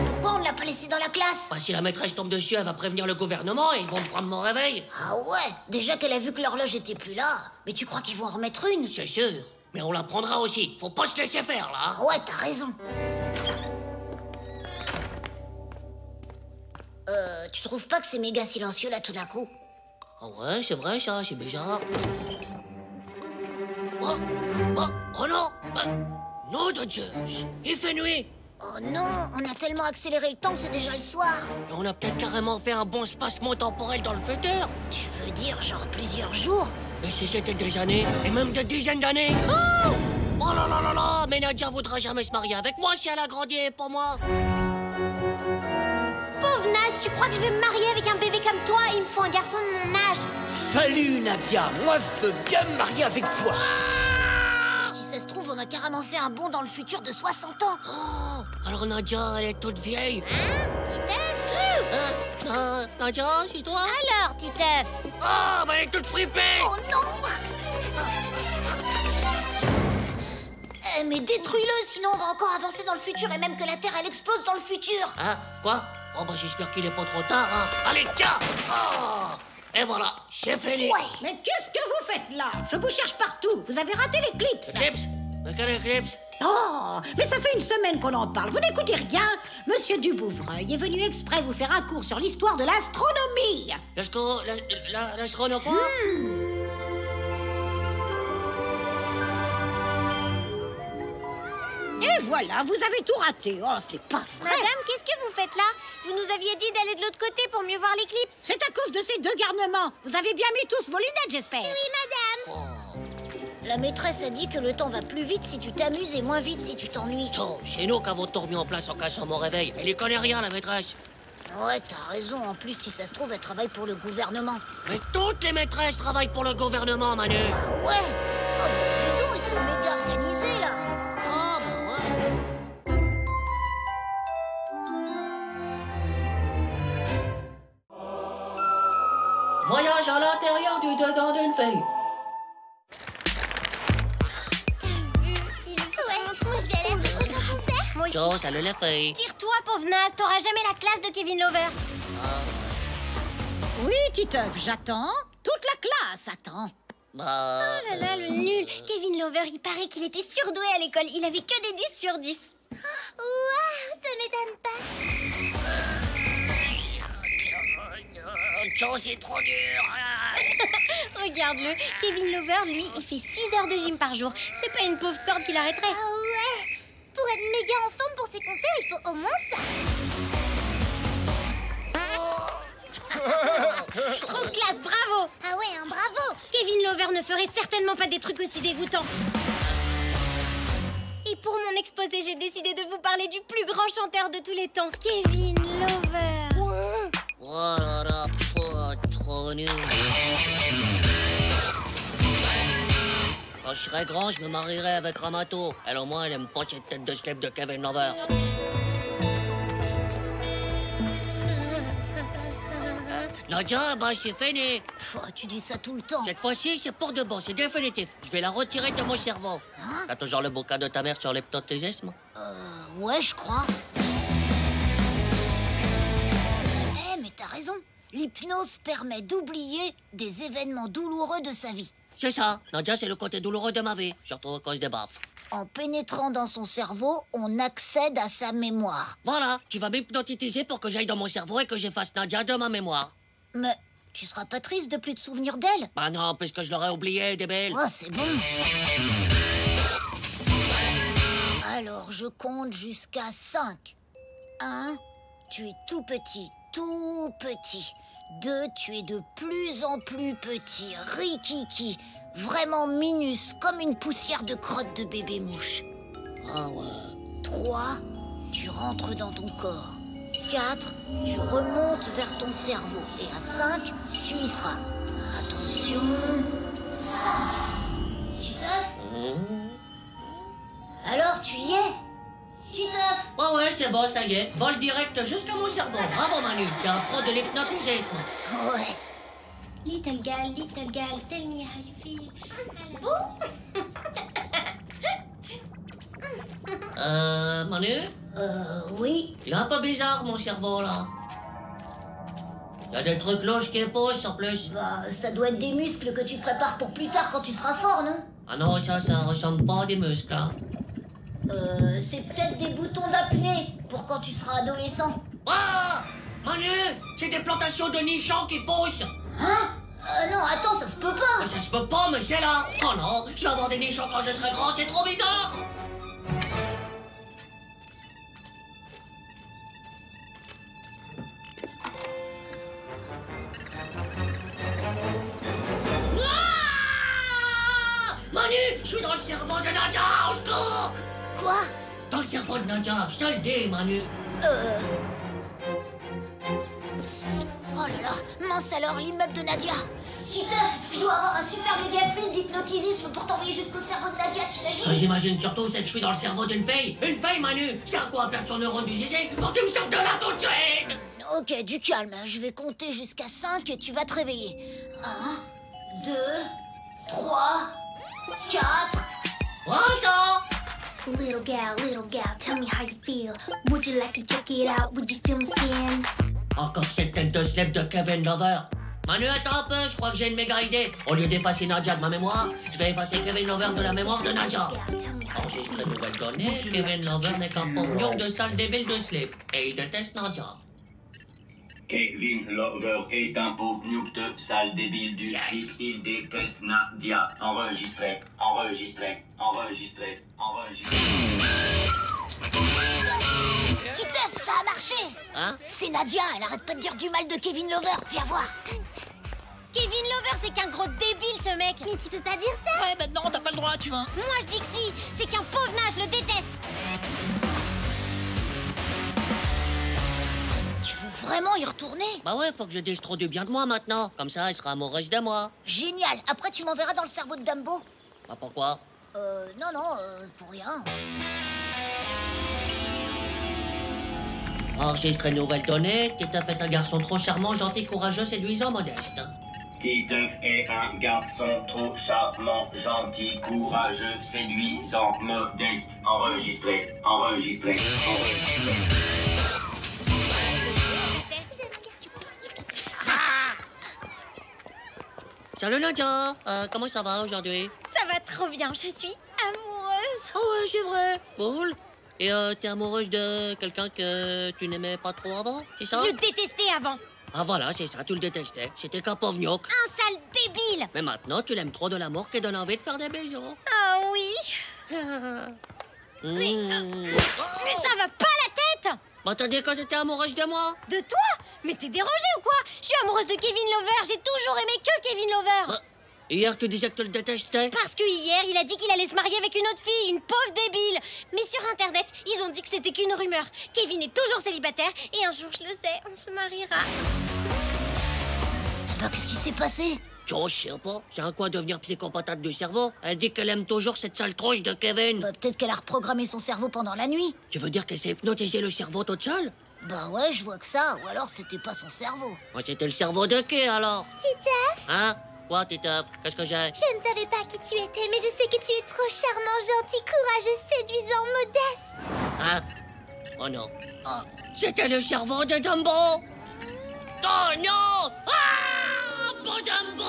Pourquoi on ne l'a pas laissé dans la classe? Bah, si la maîtresse tombe dessus, elle va prévenir le gouvernement et ils vont me prendre mon réveil. Ah ouais, déjà qu'elle a vu que l'horloge était plus là. Mais tu crois qu'ils vont en remettre une? C'est sûr. Mais on la prendra aussi. Faut pas se laisser faire, là. Ah ouais, t'as raison. Tu trouves pas que c'est méga silencieux là tout d'un coup? Ah ouais, c'est vrai ça, c'est bizarre. Oh non nom de Dieu, il fait nuit. Oh non, on a tellement accéléré le temps que c'est déjà le soir. Et on a peut-être carrément fait un bon spacement temporel dans le futur. Tu veux dire genre plusieurs jours? Et si c'était des années, et même des dizaines d'années. Oh là là là là, mais Nadia voudra jamais se marier avec moi si elle a grandi et pas moi. Pauvre Nash, tu crois que je vais me marier avec un bébé comme toi? Il me faut un garçon de mon âge. Salut Nadia, moi je veux bien me marier avec toi. Si ça se trouve, on a carrément fait un bond dans le futur de 60 ans. Oh, alors Nadia, elle est toute vieille. Nadia, c'est toi? Alors, Titeuf? Oh, mais elle est toute fripée. Oh non. Mais détruis-le, sinon on va encore avancer dans le futur et même que la Terre, elle explose dans le futur. Hein? Quoi? Oh, bah j'espère qu'il est pas trop tard, hein. Allez, tiens. Oh. Et voilà, c'est fini. Ouais. Mais qu'est-ce que vous faites là? Je vous cherche partout. Vous avez raté l'éclipse. Eclipse? Mais quel éclipse? Oh, mais ça fait une semaine qu'on en parle. Vous n'écoutez rien? Monsieur Dubovreuil est venu exprès vous faire un cours sur l'histoire de l'astronomie. L'astronomie? Et voilà, vous avez tout raté. Oh, ce n'est pas vrai. Madame, qu'est-ce que vous faites là? Vous nous aviez dit d'aller de l'autre côté pour mieux voir l'éclipse. C'est à cause de ces deux garnements. Vous avez bien mis tous vos lunettes, j'espère. Oui, madame. La maîtresse a dit que le temps va plus vite si tu t'amuses et moins vite si tu t'ennuies. Oh, c'est nous qui avons tout remis en place en cassant mon réveil. Elle y connaît rien, la maîtresse. Ouais, t'as raison. En plus, si ça se trouve, elle travaille pour le gouvernement. Mais toutes les maîtresses travaillent pour le gouvernement, Manu. Ah ouais? Oh, dis donc, ils sont méga organisés, là. Ah, bah ouais. Voyage à l'intérieur du dedans d'une fille. Il faut vraiment trop, je vais aller à ce prochain concert. Moi aussi. Oh, salut les filles. Tire-toi, pauvre Nas, t'auras jamais la classe de Kevin Lover. Oui, Titeuf, j'attends. Toute la classe attend. Bah... Oh là là, le nul. Kevin Lover, il paraît qu'il était surdoué à l'école. Il avait que des 10 sur 10. Waouh, ça m'étonne pas. Oh, c'est trop dur. Regarde-le, Kevin Lover, lui, il fait 6 heures de gym par jour. C'est pas une pauvre corde qu'il arrêterait. Ah ouais. Pour être méga en forme pour ses concerts, il faut au moins ça. Trop classe, bravo. Ah ouais, un bravo. Kevin Lover ne ferait certainement pas des trucs aussi dégoûtants. Et pour mon exposé, j'ai décidé de vous parler du plus grand chanteur de tous les temps, Kevin Lover. Oh là là, trop nul. Quand je serai grand, je me marierai avec Ramato. Elle, au moins, elle aime pas cette tête de slip de Kevin Lover. Nadia, bah c'est fini. Tu dis ça tout le temps. Cette fois-ci, c'est pour de bon, c'est définitif. Je vais la retirer de mon cerveau. Hein? T'as toujours le bouquin de ta mère sur l'hypnotisme? Ouais, je crois. Mais t'as raison. L'hypnose permet d'oublier des événements douloureux de sa vie. C'est ça. Nadia, c'est le côté douloureux de ma vie, surtout à cause des baffes. En pénétrant dans son cerveau, on accède à sa mémoire. Voilà, tu vas m'hypnotiser pour que j'aille dans mon cerveau et que j'efface Nadia de ma mémoire. Mais Tu seras pas triste de plus te souvenir d'elle? Bah non, puisque je l'aurais oublié, Débile. Oh, c'est bon. Alors, je compte jusqu'à 5. 1, tu es tout petit, tout petit. 2, tu es de plus en plus petit, rikiki, vraiment minus, comme une poussière de crotte de bébé mouche. Ah ouais. 3, tu rentres dans ton corps. 4, tu remontes vers ton cerveau. Et à 5, tu y seras. Attention. 5. Alors, tu y es? Ouais, ouais, c'est bon, ça y est. Vol direct jusqu'à mon cerveau. Bravo, Manu. T'es un pro de l'hypnotisme. Ouais. Little girl, tell me how you feel. Manu? Oui. Il est un peu bizarre, mon cerveau, là. Il y a des trucs louches qui poussent, en plus. Bah, ça doit être des muscles que tu prépares pour plus tard quand tu seras fort, non? Ah non, ça ressemble pas à des muscles, hein. C'est peut-être des boutons d'apnée pour quand tu seras adolescent. Ah! Manu! C'est des plantations de nichons qui poussent! Hein? Non, attends, ça se peut pas. Ça se peut pas, mais c'est là! Oh non! Je vais avoir des nichons quand je serai grand, c'est trop bizarre! Ah! Manu! Je suis dans le cerveau de Nadia! Au secours! Quoi? Dans le cerveau de Nadia, je te le dis, Manu. Oh là là, mince alors, l'immeuble de Nadia. Titeuf, je dois avoir un super méga fluide d'hypnotisme pour t'envoyer jusqu'au cerveau de Nadia, Ce que t'imagines? j'imagine surtout, c'est que je suis dans le cerveau d'une fille. Une fille, Manu! C'est à quoi perdre son neurone du zizi? Faut que tu me sortes de là tout de suite! Ok, du calme, je vais compter jusqu'à 5 et tu vas te réveiller. 1, 2, 3, 4... Bonjour! Little gal, tell me how you feel. Would you like to check it out? Would you feel my scans? Encore cette tête de slip de Kevin Lover. Manu, attends un peu, je crois que j'ai une méga idée. Au lieu d'effacer Nadia de ma mémoire, je vais effacer Kevin Lover de la mémoire de Nadia. Enregistrer nouvelles données, Kevin Lover n'est qu'un pauvre gnon de sale débile de slip. Et il déteste Nadia. Kevin Lover est un pauvre gnouk de sale débile du slip. Il déteste Nadia. Enregistré. Titeuf, ça a marché. Hein? C'est Nadia, elle arrête pas de dire du mal de Kevin Lover, viens voir. Kevin Lover, c'est qu'un gros débile, ce mec. Mais tu peux pas dire ça. Ouais, bah non, t'as pas le droit, tu vois. Moi, je dis que si. C'est qu'un pauvre nain, je le déteste. Tu veux vraiment y retourner? Bah ouais, faut que je dise trop du bien de moi maintenant. Comme ça, elle sera amoureuse de moi. Génial, après tu m'enverras dans le cerveau de Dumbo. Bah pourquoi? Non, pour rien. Enregistrer nouvelles données, Titeuf est un garçon trop charmant, gentil, courageux, séduisant, modeste. Titeuf est un garçon trop charmant, gentil, courageux, séduisant, modeste. Enregistré. Salut Nadia, comment ça va aujourd'hui? Ça va trop bien, je suis amoureuse. Ah ouais, c'est vrai, cool. Et t'es amoureuse de quelqu'un que tu n'aimais pas trop avant, c'est ça? Je le détestais avant. Ah voilà, c'est ça, tu le détestais. C'était qu'un pauvre gnoc. Un sale débile. Mais maintenant, tu l'aimes trop de l'amour qui donne envie de faire des bisous. Ah oui. Mais ça va pas la tête. Bah t'as dit que t'étais amoureuse de moi? De toi? Mais t'es dérangé ou quoi? Je suis amoureuse de Kevin Lover. J'ai toujours aimé que Kevin Lover. Bah, hier, tu disais que tu le détestais? Parce que hier, il a dit qu'il allait se marier avec une autre fille, une pauvre débile. Mais sur Internet, ils ont dit que c'était qu'une rumeur. Kevin est toujours célibataire et un jour, je le sais, on se mariera. Bah, qu'est-ce qui s'est passé? Oh, je sais pas. C'est un coin devenir psychopatate du cerveau. Elle dit qu'elle aime toujours cette sale tronche de Kevin. Bah, peut-être qu'elle a reprogrammé son cerveau pendant la nuit. Tu veux dire qu'elle s'est hypnotisé le cerveau toute seule? Bah ouais, je vois que ça. Ou alors c'était pas son cerveau. Moi, c'était le cerveau de qui, alors? Titeuf, Hein? Quoi, Titeuf? Qu'est-ce que j'ai? je ne savais pas qui tu étais, mais je sais que tu es trop charmant, gentil, courageux, séduisant, modeste. Hein? Oh non. Oh, c'était le cerveau de Dumbo! Oh non! Ah! Bon Dumbo!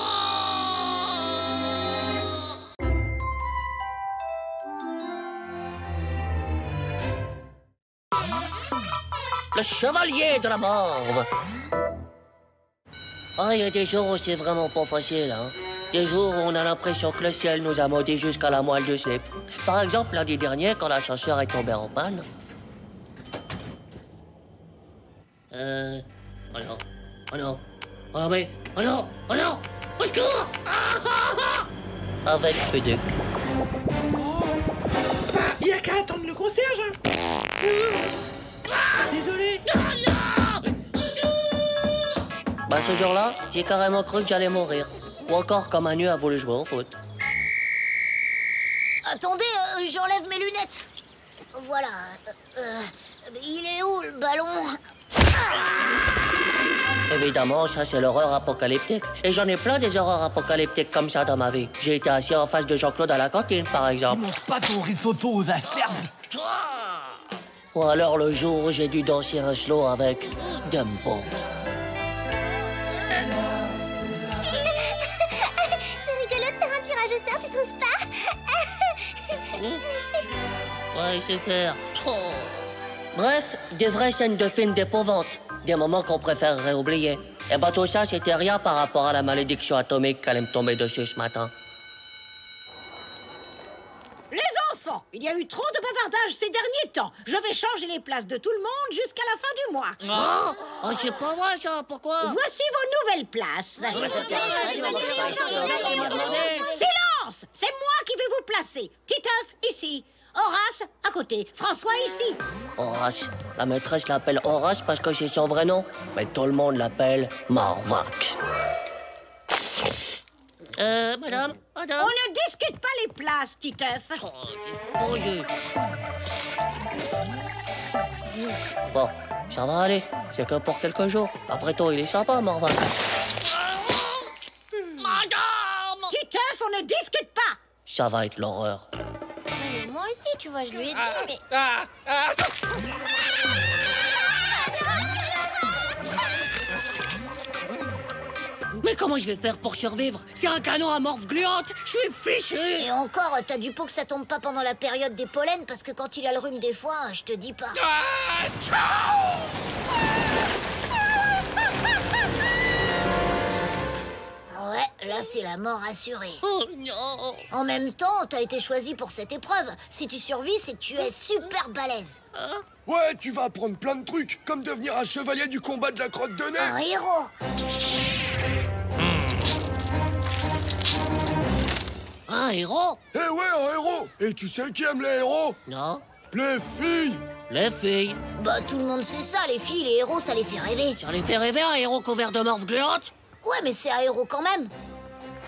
Le chevalier de la mort. Ah, il y a des jours où c'est vraiment pas facile, hein. Des jours où on a l'impression que le ciel nous a maudits jusqu'à la moelle du slip. Par exemple, lundi dernier, quand l'ascenseur est tombé en panne. Oh non. Oh non. Oh mais. Oh non. Oh non. Au secours. Avec Puduc. Il y a qu'à attendre le concierge. Désolé. Bah, ce jour-là, j'ai carrément cru que j'allais mourir. Ou encore quand Manu a voulu jouer au foot. Attendez, j'enlève mes lunettes. Voilà. Il est où, le ballon? Évidemment, ça c'est l'horreur apocalyptique. Et j'en ai plein des horreurs apocalyptiques comme ça dans ma vie. J'ai été assis en face de Jean-Claude à la cantine, par exemple. Tu manges pas ton risotto aux asperges. Ou alors le jour où j'ai dû danser un slow avec Dumbo. C'est rigolo de faire un tirage au sort, tu trouves pas? Ouais, c'est faire. Bref, des vraies scènes de films d'épouvante. Des moments qu'on préférerait oublier. Et bah tout ça, c'était rien par rapport à la malédiction atomique qu'allait me tomber dessus ce matin. Les enfants, il y a eu trop de bavardage ces derniers temps. Je vais changer les places de tout le monde jusqu'à la fin du mois. Oh, c'est pas vrai ça, pourquoi? Voici vos nouvelles places. Silence! C'est moi qui vais vous placer. Titeuf, ici. Horace, à côté. François, ici. Horace. La maîtresse l'appelle Horace parce que c'est son vrai nom. Mais tout le monde l'appelle Marvax. Madame. On ne discute pas les places, Titeuf. Bonjour. Bon, ça va aller. C'est que pour quelques jours. Après tout, il est sympa, Marvax. Madame! Titeuf, on ne discute pas. Ça va être l'horreur. Moi aussi, tu vois, je lui ai dit, mais... Mais comment je vais faire pour survivre? C'est un canon à morphe gluante. Je suis fichu. Et encore, t'as du pot que ça tombe pas pendant la période des pollens, parce que quand il a le rhume des fois, je te dis pas. Ouais, là c'est la mort assurée. Oh non. En même temps, t'as été choisi pour cette épreuve. Si tu survis, c'est que tu es super balèze. Ouais, tu vas apprendre plein de trucs, comme devenir un chevalier du combat de la crotte de nez. Un héros. Un héros? Eh ouais, un héros. Et tu sais qui aime les héros? Non. Les filles. Les filles. Bah tout le monde sait ça, les filles, les héros, ça les fait rêver. Ça les fait rêver, un héros couvert de morphe gluante? Ouais, mais c'est un héros quand même.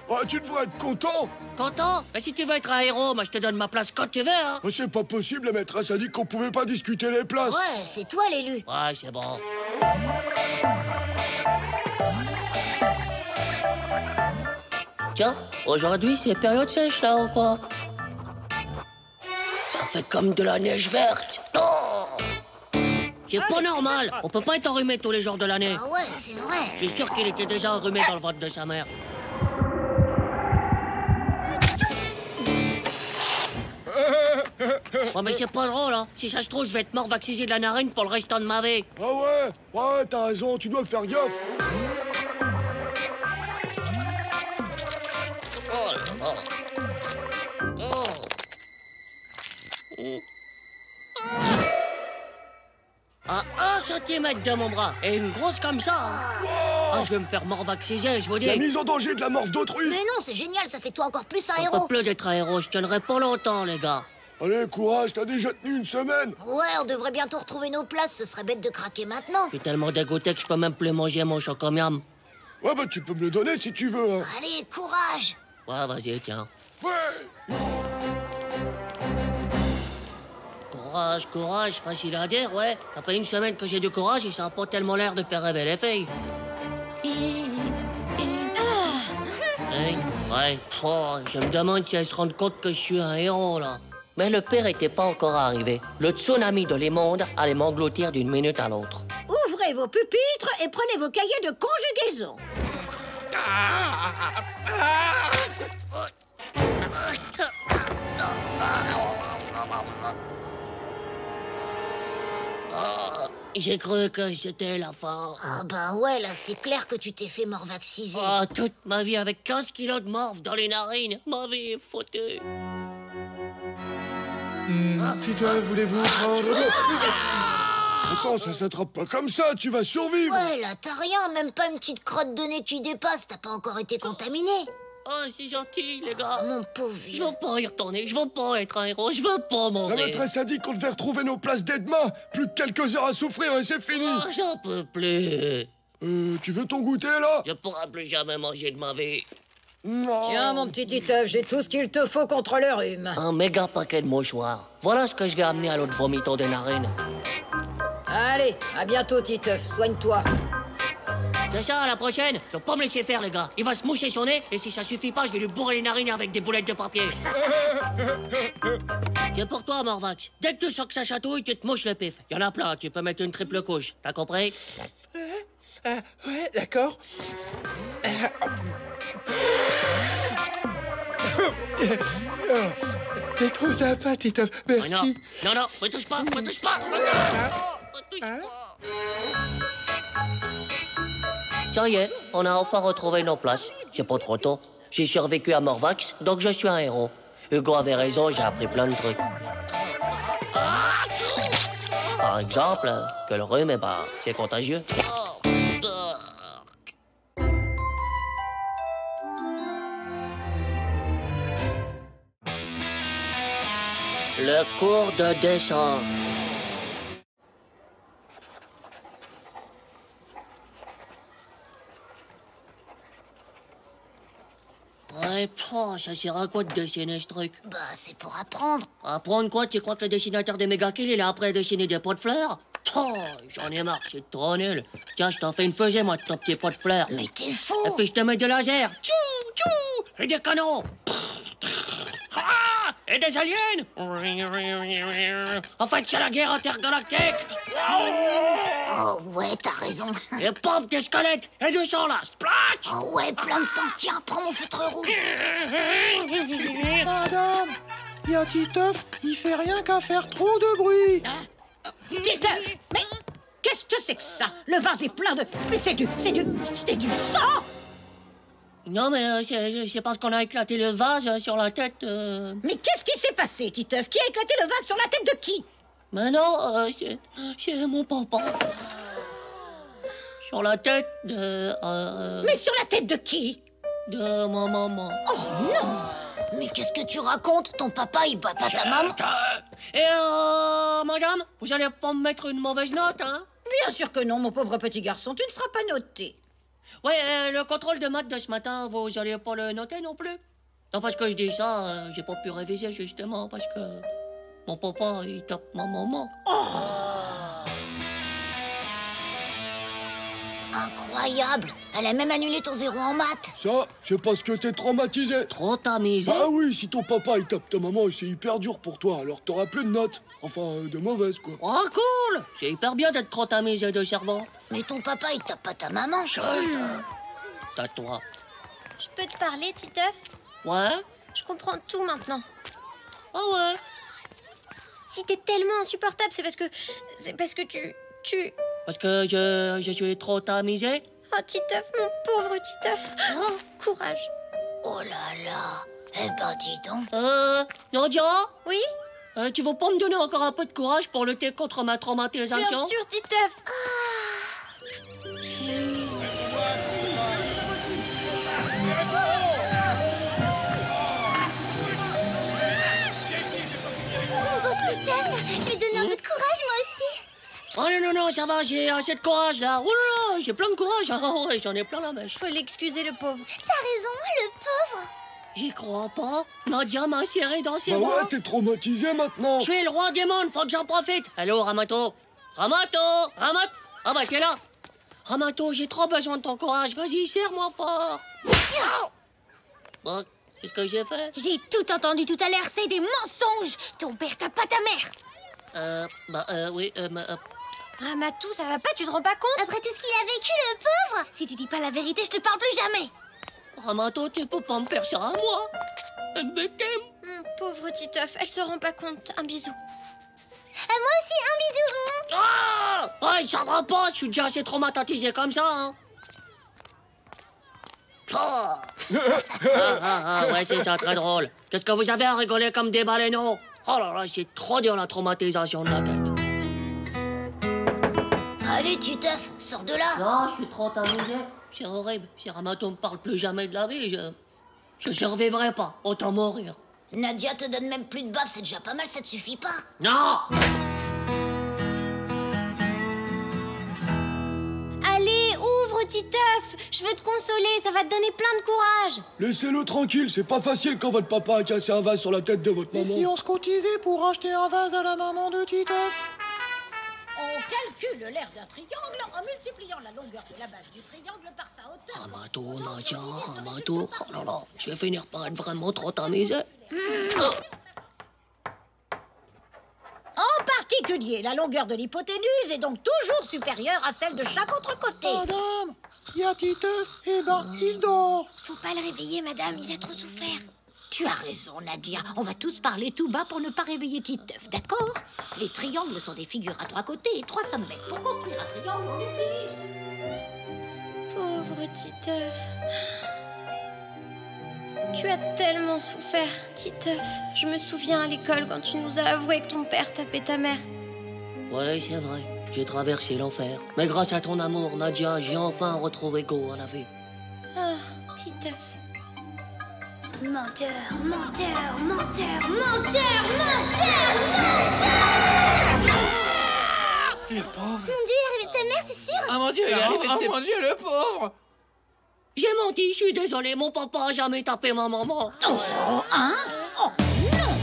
Ah, tu devrais être content. Content? Mais si tu veux être un héros, moi je te donne ma place quand tu veux, hein. Ah, c'est pas possible, la maîtresse a dit qu'on pouvait pas discuter les places. Ouais, c'est toi l'élu. Ouais, c'est bon. Tiens, aujourd'hui c'est période sèche là ou quoi? Ça fait comme de la neige verte. Oh! C'est pas normal. On peut pas être enrhumé tous les jours de l'année. Ah ouais, c'est vrai. Je suis sûr qu'il était déjà enrhumé dans le ventre de sa mère. Oh mais c'est pas drôle, hein. Si ça se trouve, je vais être mort vacciné de la narine pour le restant de ma vie. Ah ouais, ouais, t'as raison, tu dois faire gaffe. Oh là là. Oh. À 1 centimètre de mon bras et une grosse comme ça. Ah, je vais me faire mort vacciser, je vous dis. La mise en danger de la morphe d'autrui. Mais non, c'est génial, ça fait toi encore plus un On héros. peut plus d'être un héros, je tiendrai pas longtemps, les gars. Allez, courage, t'as déjà tenu une semaine. Ouais, on devrait bientôt retrouver nos places, ce serait bête de craquer maintenant. Je suis tellement dégoûté que je peux même plus manger mon chocomiam. Ouais, bah tu peux me le donner si tu veux. Hein. Allez, courage. Ouais, vas-y, tiens. Ouais. Courage, courage, facile à dire, ouais. Ça fait une semaine que j'ai du courage et ça a pas tellement l'air de faire rêver les filles. Ouais. Oh, je me demande si elles se rendent compte que je suis un héros, là. Mais le pire était pas encore arrivé. Le tsunami de l'immonde allait m'engloutir d'une minute à l'autre. Ouvrez vos pupitres et prenez vos cahiers de conjugaison. J'ai cru que c'était la fin. Ah bah ouais, là, c'est clair que tu t'es fait morvaxiser. Oh, toute ma vie avec 15 kilos de morve dans les narines. Ma vie est foutue. Titeuf, voulez-vous prendre de... Attends, ça s'attrape pas comme ça, tu vas survivre. Ouais, là, t'as rien, même pas une petite crotte de nez qui dépasse, t'as pas encore été contaminé. Oh, c'est gentil, les gars. Mon pauvre vieux. Je veux pas y retourner, je veux pas être un héros, je veux pas La mourir. maîtresse a dit qu'on devait retrouver nos places d'Edma. Plus que quelques heures à souffrir et c'est fini. Oh, j'en peux plus. Tu veux ton goûter, là? Je pourrai plus jamais manger de ma vie. Non. Tiens, mon petit Titeuf, j'ai tout ce qu'il te faut contre le rhume. Un méga paquet de mouchoirs. Voilà ce que je vais amener à l'autre vomiton des narines. Allez, à bientôt, Titeuf, soigne-toi. C'est ça, à la prochaine. Je vais pas me laisser faire, les gars. Il va se moucher son nez, et si ça suffit pas, je vais lui bourrer les narines avec des boulettes de papier. C'est pour toi, Morvax. Dès que tu sens que ça chatouille, tu te mouches le pif. Y en a plein, tu peux mettre une triple couche. T'as compris? Ouais, d'accord. T'es trop sympa, Titeuf. Merci. Oh, non, non, me touche pas, me touche pas, me touche pas. Me touche pas. Ça y est, on a enfin retrouvé nos places. C'est pas trop tôt. J'ai survécu à Morvax, donc je suis un héros. Hugo avait raison, j'ai appris plein de trucs. Par exemple, que le rhume, c'est contagieux. Le cours de dessin. Ouais, ça sert à quoi de dessiner ce truc? Bah, c'est pour apprendre. Apprendre quoi? Tu crois que le dessinateur des Mégakills, il a appris à dessiner des pots de fleurs? Oh, j'en ai marre, c'est trop nul. Tiens, je t'en fais une fusée, moi, de ton petit pot de fleurs. Mais t'es fou. Et puis je te mets des lasers. Tchou, tchou, et des canons. Ah, et des aliens. En fait, c'est la guerre intergalactique. Oh ouais, t'as raison. Et paf, des squelettes et du sang, là. Splash. Oh ouais, plein de sang. Tiens, prends mon feutre rouge. Madame, y a Titeuf, il fait rien qu'à faire trop de bruit. Titeuf, mais qu'est-ce que c'est que ça? Le vase est plein de... Mais c'est du sang! Non, mais c'est parce qu'on a éclaté le vase sur la tête. Mais qu'est-ce qui s'est passé, Titeuf? Qui a éclaté le vase sur la tête de qui? Mais non, c'est mon papa. Sur la tête de... Mais sur la tête de qui? De ma maman. Oh non! Mais qu'est-ce que tu racontes? Ton papa, il bat pas ta maman? Et madame, vous allez pas me mettre une mauvaise note, hein? Bien sûr que non, mon pauvre petit garçon, tu ne seras pas noté. Ouais, le contrôle de maths de ce matin, vous allez pas le noter non plus? Non, parce que je dis ça, j'ai pas pu réviser justement, parce que mon papa, il tape ma maman. Oh! Incroyable! Elle a même annulé ton 0 en maths. Ça, c'est parce que t'es traumatisé. Trop tamisé? Ah oui, si ton papa il tape ta maman, c'est hyper dur pour toi, alors t'auras plus de notes. Enfin, de mauvaises, quoi. Oh, cool! C'est hyper bien d'être trop tamisé de cerveau. Mais ton papa, il tape pas ta maman. T'as toi. Je peux te parler, Titeuf? Ouais? Je comprends tout maintenant. Ah ouais? Si t'es tellement insupportable, c'est parce que tu... Parce que je suis trop tamisé? Oh, Titeuf, mon pauvre Titeuf. Oh, courage. Oh là là. Eh ben, dis donc. Nadia? Oui? Tu veux pas me donner encore un peu de courage pour lutter contre ma traumatisation? Bien sûr, Titeuf. Je vais donner un peu de courage, moi aussi. Oh non, ça va, j'ai assez de courage, là. Oh là là, j'ai plein de courage. Oh, ouais, j'en ai plein la mèche. Faut l'excuser, le pauvre. T'as raison, le pauvre. J'y crois pas. Nadia m'a serré dans ses Bah bras. ouais, t'es traumatisé maintenant. Je suis le roi des mondes, faut que j'en profite. Allô, Ramato? Ramato? Ah bah, t'es là. Ramato, j'ai trop besoin de ton courage. Vas-y, serre-moi fort. Bon, qu'est-ce que j'ai fait? J'ai tout entendu tout à l'heure, c'est des mensonges. Ton père tape pas ta mère. Oui, Ramatou, ça va pas, tu te rends pas compte? Après tout ce qu'il a vécu, le pauvre. Si tu dis pas la vérité, je te parle plus jamais. Ramato, tu peux pas me faire ça à moi. MVKM. Pauvre Titeuf, elle se rend pas compte. Un bisou. Moi aussi, un bisou. Ah! Ouais, ça va pas, je suis déjà assez traumatisé comme ça, hein. Oh. Ouais, c'est ça, très drôle. Qu'est-ce que vous avez à rigoler comme des baleineaux? Oh là là, c'est trop dur la traumatisation de la tête. Allez, Titeuf, sors de là. Non, je suis trop amusé. C'est horrible. Si Ramato me parle plus jamais de la vie, je survivrai pas. Autant mourir. Nadia te donne même plus de baffe, c'est déjà pas mal, ça te suffit pas? Non! Allez, ouvre, Titeuf. Je veux te consoler, ça va te donner plein de courage. Laissez-le tranquille, c'est pas facile quand votre papa a cassé un vase sur la tête de votre Et maman. si on se cotisait pour acheter un vase à la maman de Titeuf? On calcule l'aire d'un triangle en multipliant la longueur de la base du triangle par sa hauteur. Ramato, Nadia, Ramato. Oh là là, je vais finir par être vraiment trop amusé. En particulier, la longueur de l'hypoténuse est donc toujours supérieure à celle de chaque autre côté. Madame, il y a Titeuf, eh ben, il dort. Faut pas le réveiller, madame, il a trop souffert. Tu as raison, Nadia. On va tous parler tout bas pour ne pas réveiller Titeuf, d'accord? Les triangles sont des figures à 3 côtés et 3 sommets. Pour construire un triangle, on utilise... Pauvre Titeuf. Tu as tellement souffert, Titeuf. Je me souviens à l'école quand tu nous as avoué que ton père tapait ta mère. Ouais, c'est vrai. J'ai traversé l'enfer. Mais grâce à ton amour, Nadia, j'ai enfin retrouvé goût à la vie. Ah, Titeuf. Menteur, Menteur, menteur, menteur, menteur, menteur! Le pauvre. Mon Dieu, il est arrivé de sa mère, c'est sûr? Ah mon Dieu, il est arrivé de ses... mon Dieu, le pauvre. J'ai menti, je suis désolé, mon papa a jamais tapé ma maman. Oh, hein? Oh, non!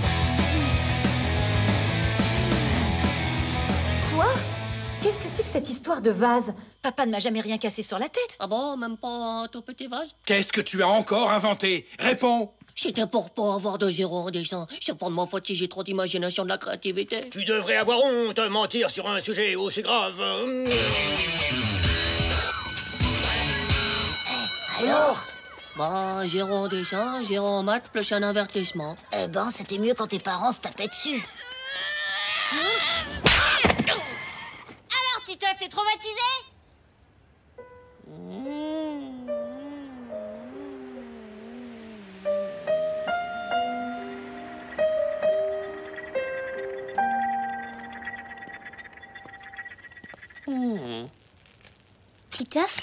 Quoi? Qu'est-ce que c'est que cette histoire de vase? Papa ne m'a jamais rien cassé sur la tête. Ah bon, même pas un tout petit vase? Qu'est-ce que tu as encore inventé? Réponds. C'était pour pas avoir de zéro en dessin. C'est pas de ma faute si j'ai trop d'imagination, de la créativité. Tu devrais avoir honte de mentir sur un sujet aussi grave. Alors? Bah, zéro en dessin, zéro en maths, plus un avertissement. Eh ben, c'était mieux quand tes parents se tapaient dessus. Alors, Titeuf, t'es traumatisé? Titeuf?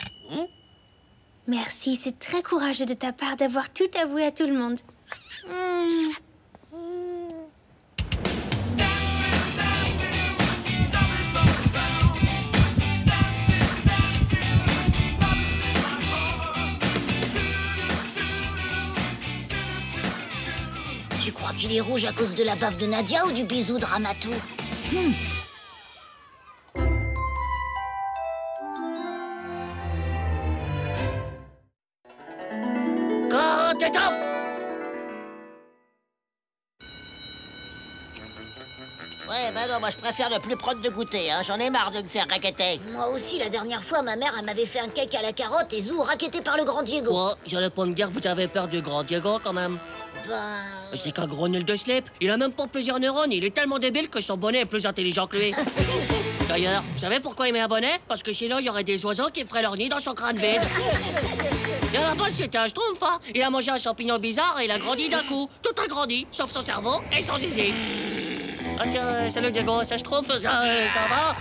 Merci, c'est très courageux de ta part d'avoir tout avoué à tout le monde. Tu crois qu'il est rouge à cause de la baffe de Nadia ou du bisou de Ramato? Titeuf! Ouais, bah non, moi je préfère ne plus prendre de goûter, hein. J'en ai marre de me faire raqueter. Moi aussi, la dernière fois, ma mère, elle m'avait fait un cake à la carotte et zou, raquetté par le grand Diego. Quoi? J'allais pas me dire que vous avez peur du grand Diego, quand même. Ben... C'est qu'un gros nul de slip. Il a même pas plusieurs neurones. Il est tellement débile que son bonnet est plus intelligent que lui. D'ailleurs, vous savez pourquoi il met un bonnet? Parce que sinon, il y aurait des oiseaux qui feraient leur nid dans son crâne vide. Et à la base, c'était un schtroumpf, hein. Il a mangé un champignon bizarre et il a grandi d'un coup. Tout a grandi, sauf son cerveau et son zizi. Ah tiens, salut Diego, ça schtroumpf, ça va?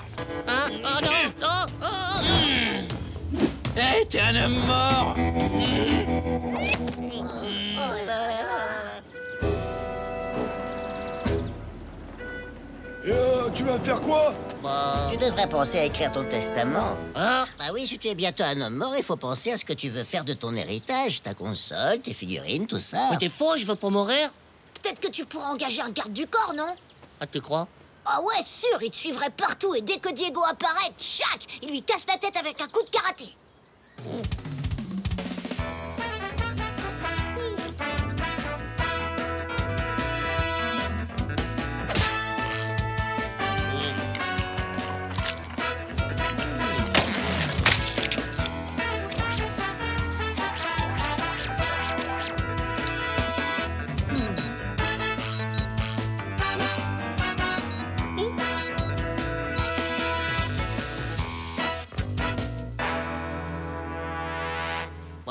Hein? Oh non, non, oh, non. Hé, t'es un homme mort. Tu vas faire quoi? Tu devrais penser à écrire ton testament. Hein? Bah oui, si tu es bientôt un homme mort, il faut penser à ce que tu veux faire de ton héritage. Ta console, tes figurines, tout ça. Mais t'es faux, je veux pas mourir. Peut-être que tu pourras engager un garde du corps, non? Ah, tu crois? Ah ouais, sûr, il te suivrait partout et dès que Diego apparaît, tchac, il lui casse la tête avec un coup de karaté.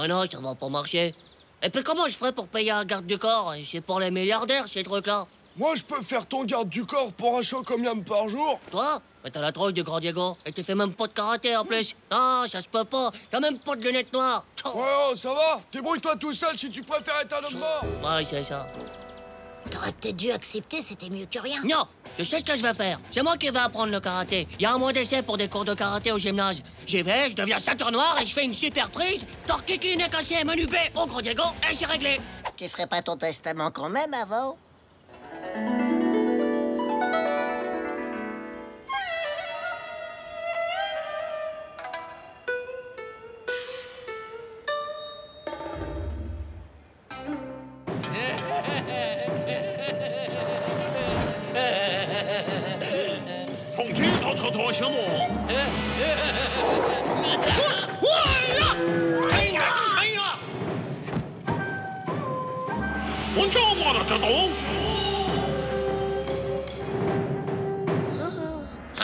Oh non, ça va pas marcher. Et puis comment je ferais pour payer un garde du corps? C'est pour les milliardaires, ces trucs-là. Moi, je peux faire ton garde du corps pour un show combien par jour? Toi? Mais t'as la drogue du grand Diego. Et tu fais même pas de karaté en plus. Non, ça se peut pas. T'as même pas de lunettes noires. Ouais, oh, ça va. Débrouille-toi tout seul si tu préfères être un homme mort. Ouais, c'est ça. T'aurais peut-être dû accepter, c'était mieux que rien. Non, je sais ce que je vais faire. C'est moi qui vais apprendre le karaté. Il y a un mois d'essai pour des cours de karaté au gymnase. J'y vais, je deviens ceinture noire et je fais une super prise. Torkiki, nez cassé, menu B au grand Diego et c'est réglé. Tu ferais pas ton testament quand même avant?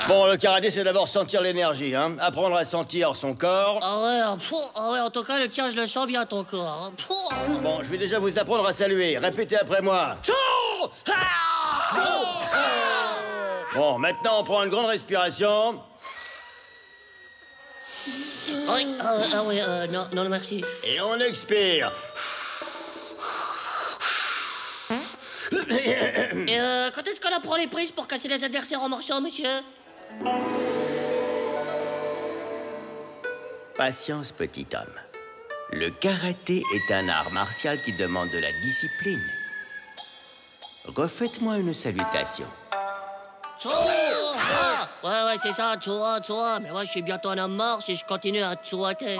Bon, le karaté, c'est d'abord sentir l'énergie, hein. Apprendre à sentir son corps. Ah ouais, en tout cas, le tien, je le sens bien, ton corps. Hein. Bon, je vais déjà vous apprendre à saluer. Répétez après moi. Bon, maintenant, on prend une grande respiration. Oui, non, merci. Et on expire. Et quand est-ce qu'on apprend les prises pour casser les adversaires en morceaux, monsieur? Patience, petit homme. Le karaté est un art martial qui demande de la discipline. Refaites-moi une salutation. Ouais, c'est ça, Tchoua. Mais moi, je suis bientôt un homme mort si je continue à tchouater.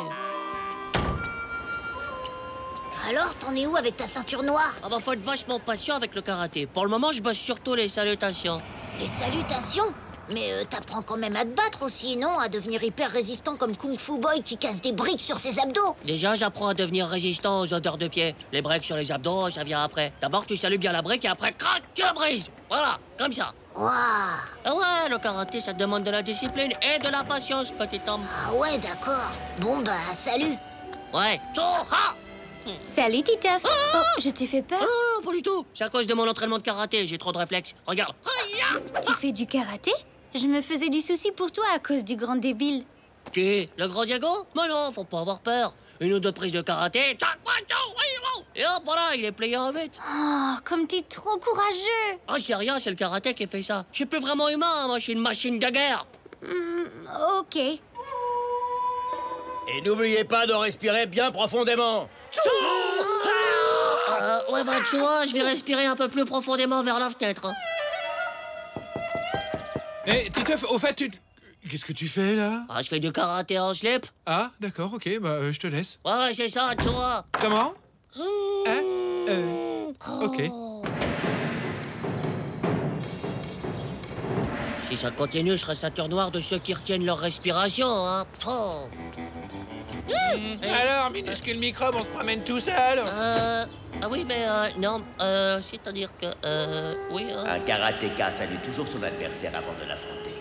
Alors, t'en es où avec ta ceinture noire? Ah bah, faut être vachement patient avec le karaté. Pour le moment, je bosse surtout les salutations. Les salutations? Mais t'apprends quand même à te battre aussi, non? À devenir hyper résistant comme Kung Fu Boy qui casse des briques sur ses abdos. Déjà, j'apprends à devenir résistant aux odeurs de pied. Les briques sur les abdos, ça vient après. D'abord, tu salues bien la brique et après, crac, tu la brises. Voilà, comme ça. Waouh! Ah ouais, le karaté, ça demande de la discipline et de la patience, petit homme. Ah ouais, d'accord. Bon, bah, salut. Ouais, Tchoha! Salut, Titeuf. Oh, je t'ai fait peur? Non, pas du tout. C'est à cause de mon entraînement de karaté, j'ai trop de réflexes. Regarde. Tu fais du karaté? Je me faisais du souci pour toi à cause du grand débile. Qui? Le grand Diego? Mais non, faut pas avoir peur. Une ou deux prises de karaté, et hop, voilà, il est plié en vite. Oh, comme t'es trop courageux. Ah, c'est rien, c'est le karaté qui fait ça. Je suis plus vraiment humain, moi, je suis une machine de guerre. Ok. Et n'oubliez pas de respirer bien profondément. Ouais, bah, tu vois, je vais respirer un peu plus profondément vers la fenêtre. Eh, Titeuf, au fait, qu'est-ce que tu fais, là? Ah, je fais du karaté en slip. Ah, d'accord, ok, bah, je te laisse. Ouais, c'est ça, tu vois. Comment? Ok. Si ça continue, je serai ceinture noire de ceux qui retiennent leur respiration, hein. Oh. Alors, minuscule microbe, on se promène tout seul? Ah oui, mais non, c'est-à-dire que, oui... Un karatéka salue toujours son adversaire avant de l'affronter.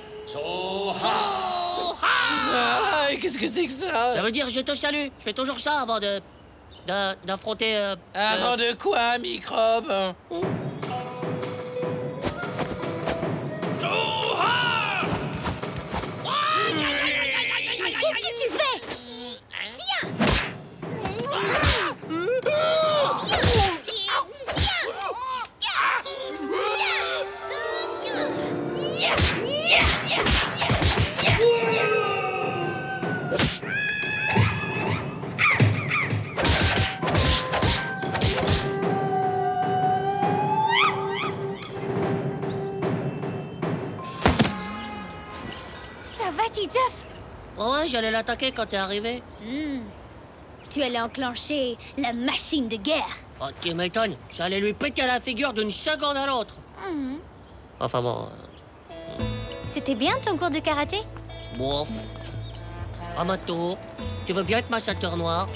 Ah, qu'est-ce que c'est que ça? Ça veut dire je te salue. Je fais toujours ça avant d'affronter... Avant de quoi, microbe? Qu'est-ce que tu fais? Ça va, Titeuf? Ouais, j'allais l'attaquer quand t'es arrivé. Tu allais enclencher la machine de guerre. Oh, tu m'étonnes. Ça allait lui péter la figure d'une seconde à l'autre. Enfin bon... C'était bien ton cours de karaté? Bof. À ma tour. Tu veux bien être ma ceinture noire?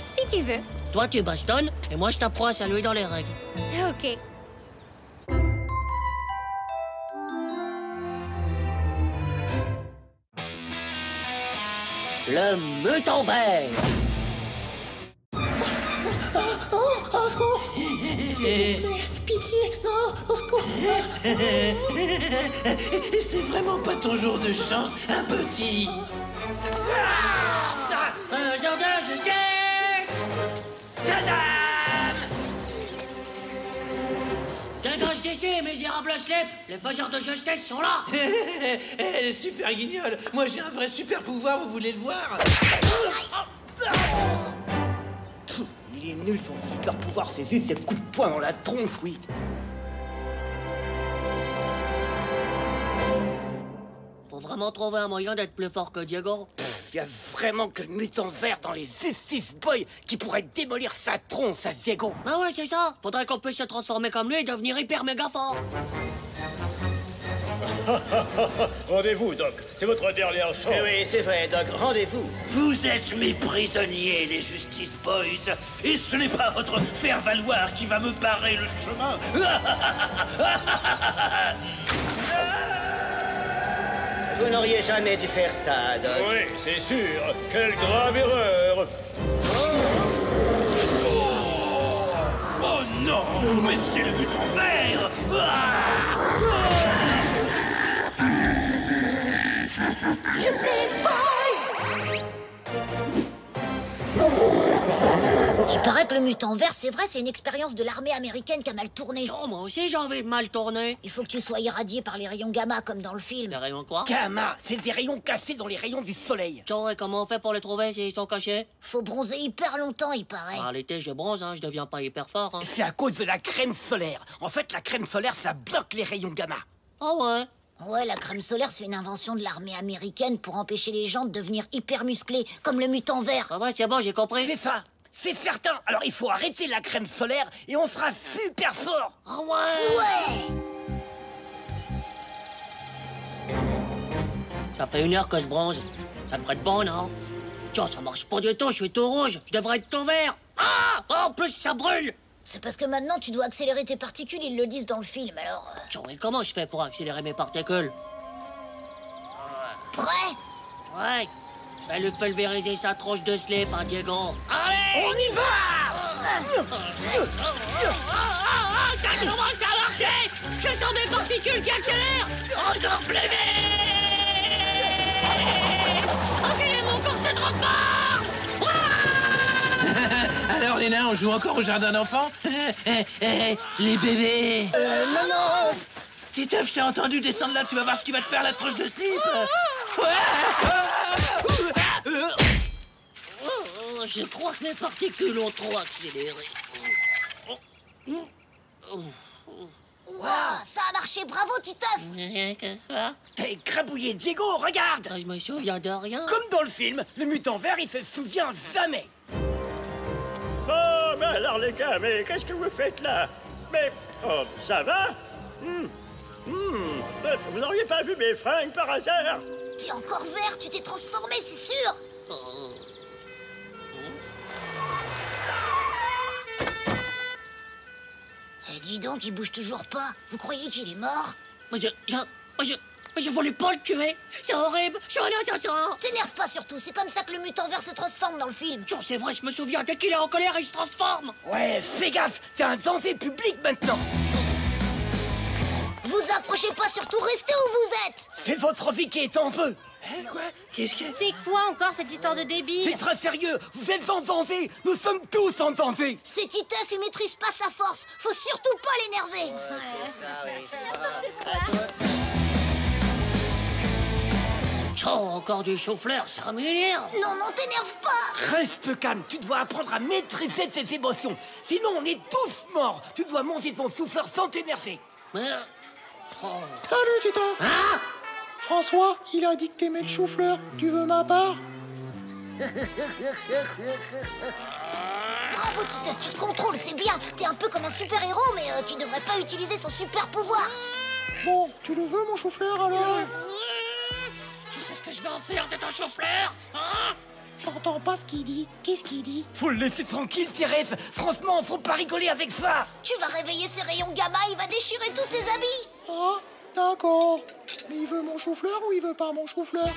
Si tu veux. Toi, tu bastonnes, et moi, je t'apprends à saluer dans les règles. Ok. Le mutant vert. Au secours. Pitié, non, au secours. C'est vraiment pas ton jour de chance, un petit. Faiseur de justice! Tadam! Dégage d'ici, misérable slip! Les faiseurs de justice sont là! Elle est super guignole. Moi, j'ai un vrai super pouvoir, vous voulez le voir? Il est nul son super pouvoir, c'est juste ses coups de poing dans la tronche, oui. Faut vraiment trouver un moyen d'être plus fort que Diego. Il y a vraiment que le mutant vert dans les Six Boys qui pourrait démolir sa tronche à Diego. Ah ouais, c'est ça. Faudrait qu'on puisse se transformer comme lui et devenir hyper méga fort. Rendez-vous, Doc. C'est votre dernière chance. Oui, c'est vrai, Doc. Rendez-vous. Vous êtes mes prisonniers, les Justice Boys. Et ce n'est pas votre faire-valoir qui va me barrer le chemin. Vous n'auriez jamais dû faire ça, Doc. Oui, c'est sûr. Quelle grave erreur. Oh non, mais c'est le mutant vert. Justice Boys! Il paraît que le mutant vert, c'est vrai, c'est une expérience de l'armée américaine qui a mal tourné. Oh, moi aussi j'ai envie de mal tourner. Il faut que tu sois irradié par les rayons gamma comme dans le film. Les rayons quoi? Gamma, c'est des rayons cassés dans les rayons du soleil. Et comment on fait pour les trouver s'ils sont cachés? Faut bronzer hyper longtemps, il paraît. En l'été je bronze, hein, je deviens pas hyper fort. Hein. C'est à cause de la crème solaire. En fait, la crème solaire, ça bloque les rayons gamma. Ah ouais? Ouais, la crème solaire, c'est une invention de l'armée américaine pour empêcher les gens de devenir hyper musclés, comme le mutant vert. Ah ouais, c'est bon, j'ai compris. C'est ça. C'est certain. Alors il faut arrêter la crème solaire et on sera super fort. Ah ouais? Ouais! Ça fait 1 heure que je bronze. Ça devrait être bon, non? Tiens, ça marche pas du tout, je suis tout rouge. Je devrais être tout vert. Ah! En plus, ça brûle! C'est parce que maintenant, tu dois accélérer tes particules, ils le disent dans le film, alors... Tiens, et comment je fais pour accélérer mes particules? Prêt? Ouais. Je vais lui pulvériser sa tronche de slip, hein, Diego. Allez! On y va! Ça commence à marcher! Je sens des particules qui accélèrent! Encore plus vite! Accélérez, mon corps se transforme! Alors, les nains, on joue encore au jardin d'enfants? Les bébés! Non! Titeuf, je t'ai entendu descendre là, tu vas voir ce qui va te faire la tronche de slip! Je crois que mes particules ont trop accéléré. Waouh, ça a marché, bravo, Titeuf! Rien que ça. T'as écrabouillé Diego, regarde! Je me souviens de rien. Comme dans le film, le mutant vert, il se souvient jamais. Oh, mais alors les gars, mais qu'est-ce que vous faites là? Mais, oh, ça va? Vous n'auriez pas vu mes fringues par hasard? T'es encore vert, tu t'es transformé, c'est sûr! Eh, dis donc, il bouge toujours pas. Vous croyez qu'il est mort? Je voulais pas le tuer. C'est horrible. Je suis un assassin. T'énerve pas surtout, c'est comme ça que le mutant vert se transforme dans le film. Tiens, c'est vrai, je me souviens. Dès qu'il est en colère, il se transforme. Ouais, fais gaffe, c'est un danger public maintenant. Vous approchez pas, surtout restez où vous êtes. C'est votre vie qui est en feu. Quoi? Qu'est-ce que... C'est quoi encore cette histoire de débile? C'est très sérieux, vous êtes en danger. Nous sommes tous en danger. C'est Titeuf, il maîtrise pas sa force. Faut surtout pas l'énerver. Oh, encore du chou-fleur, ça m'énerve. Non, non, t'énerve pas. Reste calme, tu dois apprendre à maîtriser tes émotions. Sinon, on est tous morts. Tu dois manger ton souffleur sans t'énerver. Salut, Titeuf. Hein? François, il a dit que t'aimais le chou-fleur. Tu veux ma part? Bravo, Titeuf, tu te contrôles, c'est bien. T'es un peu comme un super-héros, mais qui devrait pas utiliser son super-pouvoir. Bon, tu le veux, mon chou-fleur, alors? Tu sais ce que je vais en faire de ton chou-fleur, hein? J'entends pas ce qu'il dit. Qu'est-ce qu'il dit? Faut le laisser tranquille, Thérèse. Franchement, faut pas rigoler avec ça. Tu vas réveiller ses rayons gamma, il va déchirer tous ses habits. Ah, d'accord. Mais il veut mon chou-fleur ou il veut pas mon chou-fleur?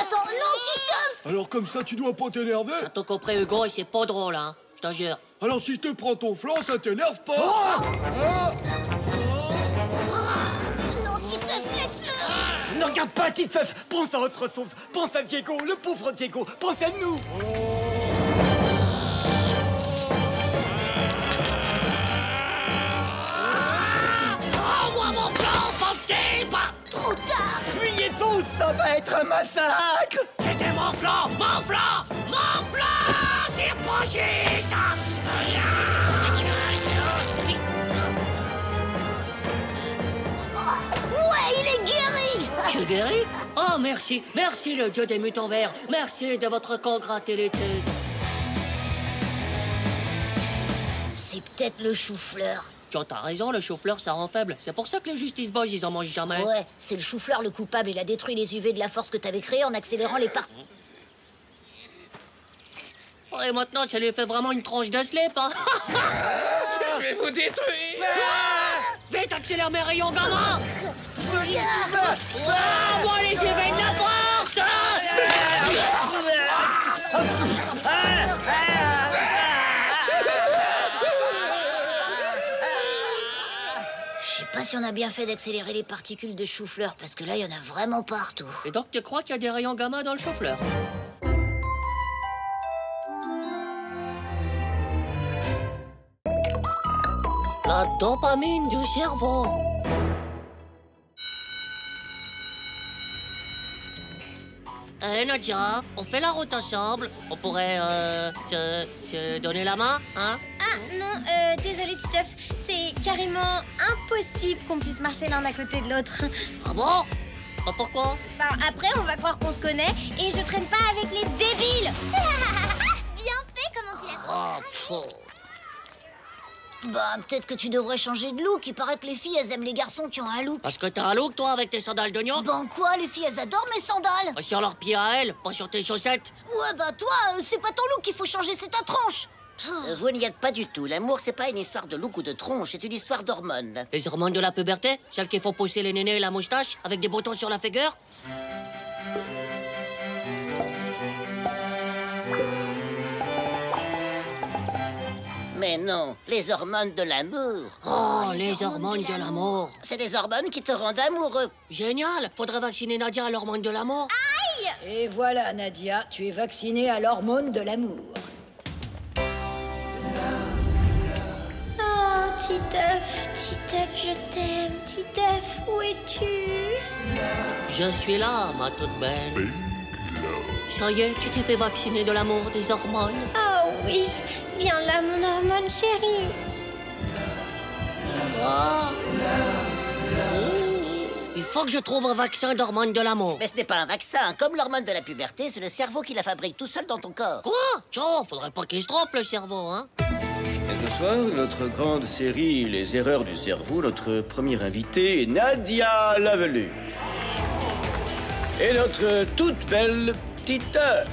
Attends, non, Titeuf! Alors comme ça, tu dois pas t'énerver? T'as tout compris, Hugo, et c'est pas drôle, hein. Je te jure. Alors si je te prends ton flanc, ça t'énerve pas? Non, Titeuf, laisse-le! Ne regarde pas, Titeuf! Pense à autre chose! Pense à Diego, le pauvre Diego! Pense à nous! Rends-moi mon flanc, pauvre pas! Trop tard! Fuyez tous, ça va être un massacre! C'était mon flanc! Mon flanc! Mon flanc! C'est prochiste! Ouais, il est guéri! Je suis guéri? Oh, merci. Merci, le dieu des mutants verts. Merci de votre congratulité. C'est peut-être le chou-fleur. John, t'as raison, le chou-fleur, ça rend faible. C'est pour ça que les Justice Boys, ils en mangent jamais. Ouais, c'est le chou-fleur le coupable. Il a détruit les UV de la force que t'avais créée en accélérant les parties. Et maintenant, ça lui fait vraiment une tranche de slip, hein. Je vais vous détruire! Vite, accélère mes rayons gamma! Moi, les UV de la force! Je sais pas si on a bien fait d'accélérer les particules de chou-fleur, parce que là, il y en a vraiment partout. Et donc, tu crois qu'il y a des rayons gamma dans le chou-fleur? La dopamine du cerveau. Nadia, on fait la route ensemble. On pourrait se donner la main, hein? Ah non, désolé Titeuf, c'est carrément impossible qu'on puisse marcher l'un à côté de l'autre. Ah bon? Bah pourquoi? Bah après on va croire qu'on se connaît et je traîne pas avec les débiles. Bien fait, comment tu l'as trouvé? Bah, peut-être que tu devrais changer de look. Il paraît que les filles, elles aiment les garçons qui ont un look. Parce que t'as un look, toi, avec tes sandales d'oignon? Ben quoi, les filles, elles adorent mes sandales. Sur leurs pieds à elles, pas sur tes chaussettes. Ouais, bah toi, c'est pas ton look qu'il faut changer, c'est ta tronche. Vous n'y êtes pas du tout. L'amour, c'est pas une histoire de look ou de tronche, c'est une histoire d'hormones. Les hormones de la puberté? Celles qui font pousser les nénés et la moustache, avec des boutons sur la figure? Mais non, les hormones de l'amour. Oh, les hormones de l'amour. C'est des hormones qui te rendent amoureux. Génial. Faudrait vacciner Nadia à l'hormone de l'amour. Aïe! Et voilà, Nadia, tu es vaccinée à l'hormone de l'amour. Oh, Titeuf, Titeuf, je t'aime. Titeuf, où es-tu? Je suis là, ma toute belle. Ça y est, tu t'es fait vacciner de l'amour, des hormones. Oh oui, viens là, mon hormone chérie. Oh. Il faut que je trouve un vaccin d'hormones de l'amour. Mais ce n'est pas un vaccin. Comme l'hormone de la puberté, c'est le cerveau qui la fabrique tout seul dans ton corps. Quoi? Tiens, faudrait pas qu'il se trompe, le cerveau, hein? Et ce soir, notre grande série Les erreurs du cerveau, notre première invitée, Nadia Lavelu. Et notre toute belle Titeuf.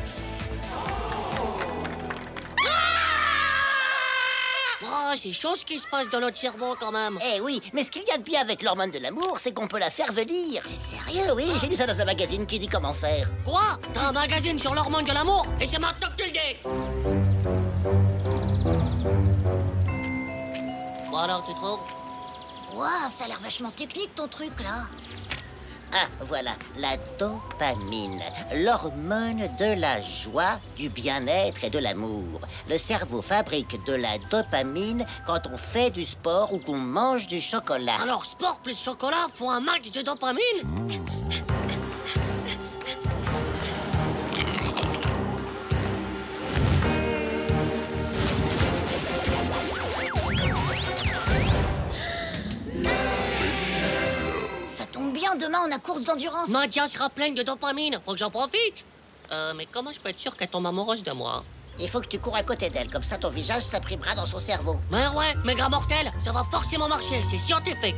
Oh, c'est chaud ce qui se passe dans notre cerveau, quand même. Eh oui, mais ce qu'il y a de bien avec l'hormone de l'amour, c'est qu'on peut la faire venir. C'est sérieux, oui, j'ai lu ça dans un magazine qui dit comment faire. Quoi? T'as un magazine sur l'hormone de l'amour? Et c'est maintenant que tu le dis. Bon alors, tu trouves? Ouah, ça a l'air vachement technique ton truc là. Ah, voilà, la dopamine, l'hormone de la joie, du bien-être et de l'amour. Le cerveau fabrique de la dopamine quand on fait du sport ou qu'on mange du chocolat. Alors, sport plus chocolat font un match de dopamine? Bien, demain on a course d'endurance. Nadia sera pleine de dopamine, faut que j'en profite. Mais comment je peux être sûr qu'elle tombe amoureuse de moi? Il faut que tu cours à côté d'elle, comme ça ton visage s'imprimera dans son cerveau. Mais ouais, méga mortel, ça va forcément marcher, c'est scientifique.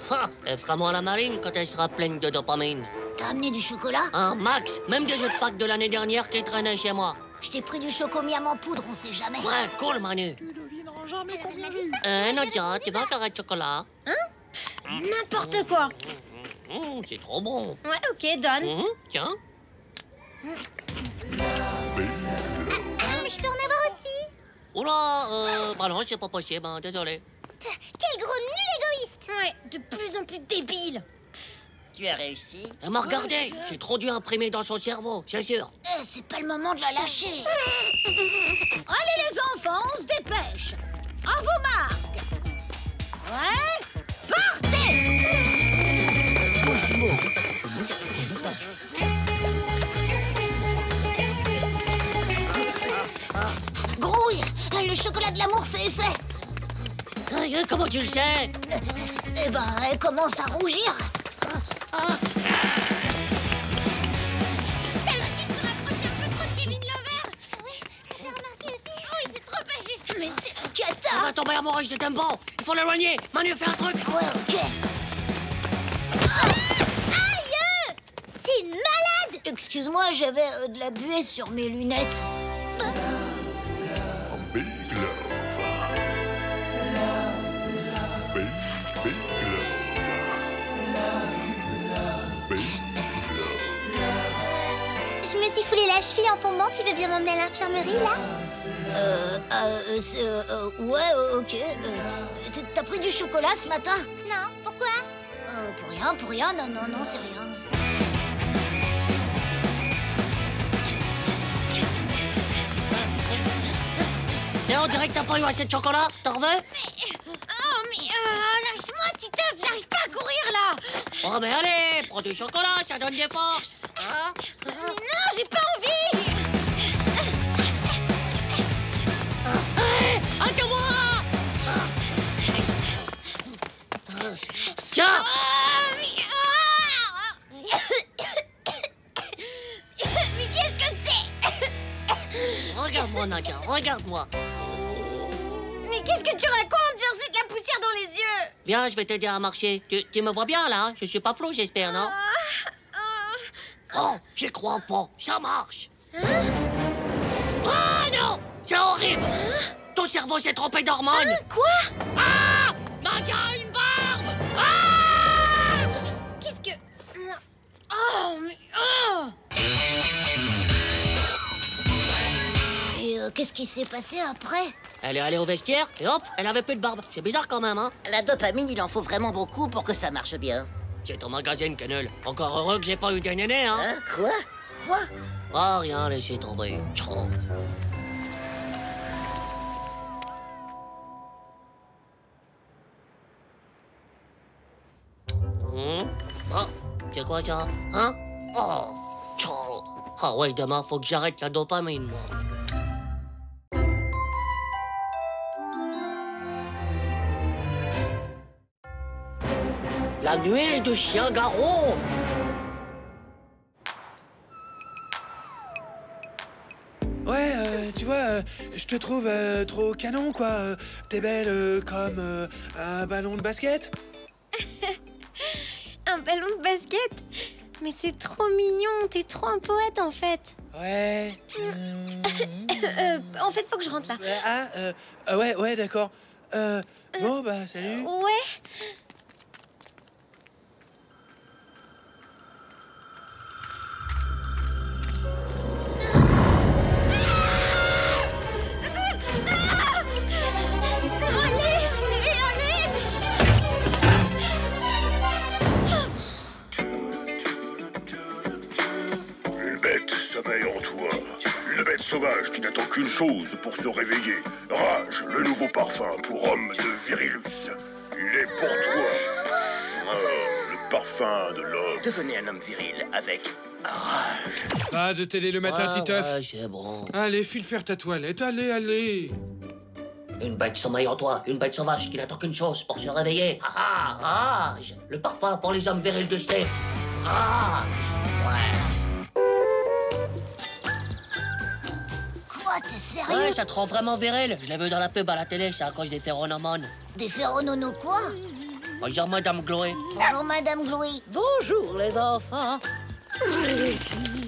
Ha! Elle fera moins la marine quand elle sera pleine de dopamine. T'as amené du chocolat? Un max, même des jeux de Pâques de l'année dernière qui traînaient chez moi. Je t'ai pris du chocomiam en poudre, on sait jamais. Ouais, cool, Manu. Tu devineras jamais combien vu. Nadia, tu veux un carré de chocolat? Hein? N'importe quoi. C'est trop bon. Ouais, ok, donne. Tiens. Je peux en avoir aussi. Oula, bah non, c'est pas possible, hein, désolé. Quel gros nul égoïste. Ouais, de plus en plus débile. Tu as réussi? Elle m'a regardé. J'ai trop dû imprimer dans son cerveau, c'est sûr. Eh, c'est pas le moment de la lâcher. Allez les enfants, on se dépêche. À vos marques. Ouais, partez. Grouille, le chocolat de l'amour fait effet. Comment tu le sais? Eh ben, elle commence à rougir. Ça m'a dit de se rapprocher un peu trop de Kevin Lover. Oui, t'as remarqué aussi? Oui, c'est trop injuste. Mais c'est Elle cata. va tomber amoureuse de Dumbo. Il faut l'éloigner. Manu, fais un truc. Ouais, ok. Aïe! C'est une malade. Excuse-moi, j'avais de la buée sur mes lunettes. Je me suis foulé la cheville en tombant. Tu veux bien m'emmener à l'infirmerie, là? Ouais, ok. T'as pris du chocolat ce matin? Non, pourquoi? Pour rien, non, c'est rien. Et on dirait que t'as pas eu assez de chocolat. T'en veux? Lâche-moi, Titeuf, j'arrive pas à courir là. Oh, mais allez, prends du chocolat, ça donne des forces. Hein? Mais non, j'ai pas envie. Attends-moi! Tiens! Mais qu'est-ce que c'est? Regarde-moi, Nadia, regarde-moi. Mais qu'est-ce que tu racontes? J'ai reçu de la poussière dans les yeux. Viens, je vais t'aider à marcher. Tu me vois bien, là, hein? Je suis pas flou, j'espère, non? Oh, j'y crois pas. Ça marche. Ah, non! C'est horrible! Ton cerveau s'est trompé d'hormones. Quoi? Ah! Nadia, une barbe! Ah! Qu'est-ce que... Oh, mais... Oh! Et qu'est-ce qui s'est passé après? Elle est allée au vestiaire et hop, elle avait plus de barbe. C'est bizarre quand même, hein? La dopamine, il en faut vraiment beaucoup pour que ça marche bien. C'est ton magazine, Canel. Encore heureux que j'ai pas eu des nénés, hein? Hein? Quoi? Quoi? Ah, rien, laissez tomber. Trop. Ah, c'est quoi ça? Hein? Oh, trop. Ah ouais, demain, faut que j'arrête la dopamine, moi. La nuée de chien garrot. Ouais, tu vois, je te trouve trop canon, quoi. T'es belle comme un ballon de basket. Un ballon de basket? Mais c'est trop mignon, t'es trop un poète en fait. Ouais. En fait, faut que je rentre là. Ouais, d'accord. Bon, bah, salut. Ouais. Sommeil en toi. Une bête sauvage qui n'attend qu'une chose pour se réveiller. Rage, le nouveau parfum pour homme de Virilus. Il est pour toi. Le parfum de l'homme. Devenez un homme viril avec rage. Pas de télé le matin, Titeuf. Ouais, c'est bon. Allez, file faire ta toilette. Allez. Une bête sommeille en toi, une bête sauvage qui n'attend qu'une chose pour se réveiller. Ah, rage. Le parfum pour les hommes virils de Steve. Rage. Ouais. T'es sérieux? Ouais, ça te rend vraiment viril. Je l'ai vu dans la pub à la télé, c'est à cause des phéromones. Des phéromones quoi? Bonjour, Madame Chloé. Bonjour, Madame Chloé. Bonjour, les enfants.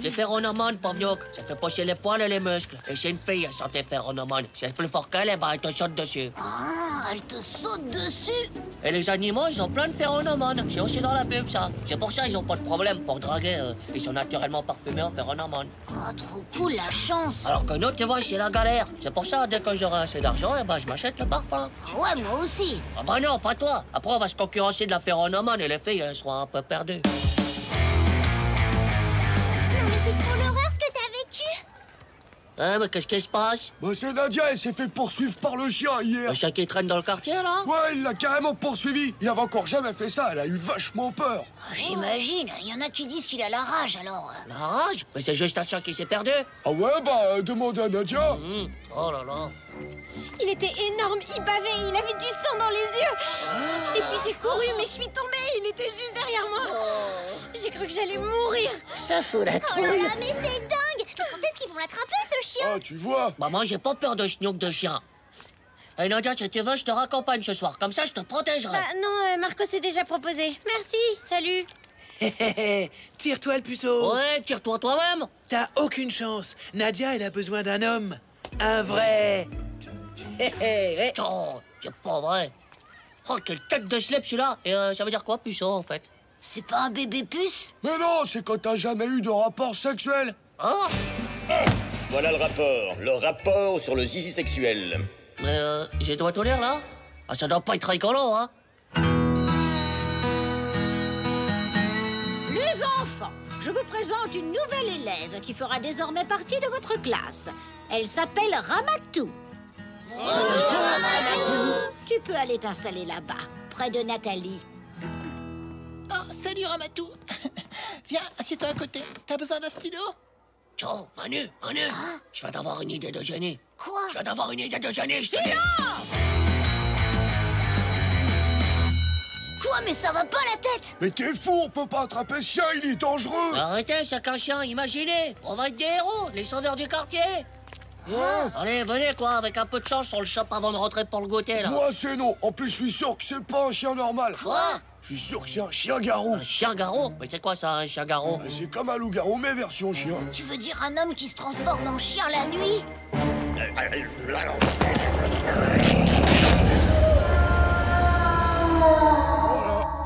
Les phéromones, Paviouk, ça fait pousser les poils et les muscles. Et c'est une fille, elle sent tes phéromones. C'est plus fort qu'elle, elle te saute dessus. Ah, elle te saute dessus. Et les animaux, ils ont plein de phéromones. C'est aussi dans la pub, ça. C'est pour ça ils ont pas de problème pour draguer. Ils sont naturellement parfumés en phéromones. Oh, trop cool, la chance. Alors que nous, tu vois, c'est la galère. C'est pour ça, dès que j'aurai assez d'argent, eh ben, je m'achète le parfum. Ouais, moi aussi. Ah bah non, pas toi. Après, on va se concurrencer de la phéromone et les filles, elles seront un peu perdues. C'est trop l'horreur ce que t'as vécu. Hein, mais qu'est-ce qui se passe? Bah c'est Nadia, elle s'est fait poursuivre par le chien hier. Le chien qui traîne dans le quartier, là? Ouais, il l'a carrément poursuivi. Il avait encore jamais fait ça, elle a eu vachement peur. J'imagine, il y en a qui disent qu'il a la rage, alors... La rage? Mais c'est juste un chien qui s'est perdu. Ah ouais, bah demande à Nadia. Oh là là. Il était énorme, il bavait, il avait du sang dans les yeux. Et puis j'ai couru, mais je suis tombée, il était juste derrière moi. J'ai cru que j'allais mourir. Ça fout la Oh trouille. là là, mais c'est dingue. Mais quand est-ce qu'ils vont l'attraper, ce chien? Ah, tu vois. Maman, j'ai pas peur de schnook de chien. Et Nadia, si tu veux, je te raccompagne ce soir. Comme ça, je te protégerai. Bah non, Marco s'est déjà proposé. Merci, salut. Tire-toi le puceau. Ouais, tire-toi toi-même. T'as aucune chance. Nadia, elle a besoin d'un homme. Un vrai. Oh, c'est pas vrai. Oh, quelle tête de slip celui-là. Et ça veut dire quoi, puceau, en fait? C'est pas un bébé puce? Mais non, c'est quand t'as jamais eu de rapport sexuel. Ah. Voilà le rapport sur le zizi sexuel. Mais j'ai dois tout lire, là? Ah, ça doit pas être rigolo, hein? Les enfants, je vous présente une nouvelle élève qui fera désormais partie de votre classe. Elle s'appelle Ramatou. Tu peux aller t'installer là-bas, près de Nathalie. Oh, salut Ramatou. Viens, assieds-toi à côté. T'as besoin d'un stylo? Oh, Manu, je viens d'avoir une idée de génie. Quoi? Je viens d'avoir une idée de génie, je te dis. Quoi? Mais ça va pas la tête? Mais t'es fou, on peut pas attraper ce chien, il est dangereux. Arrêtez, c'est qu'un chien, imaginez. On va être des héros, les sauveurs du quartier. Allez, venez, quoi, avec un peu de chance, on le chope avant de rentrer pour le goûter, là. Moi, c'est non. En plus, je suis sûr que c'est pas un chien normal. Quoi? Je suis sûr que c'est un chien-garou. Un chien-garou? Mais c'est quoi, ça, un chien-garou? C'est comme un loup-garou, mais version chien. Tu veux dire un homme qui se transforme en chien la nuit?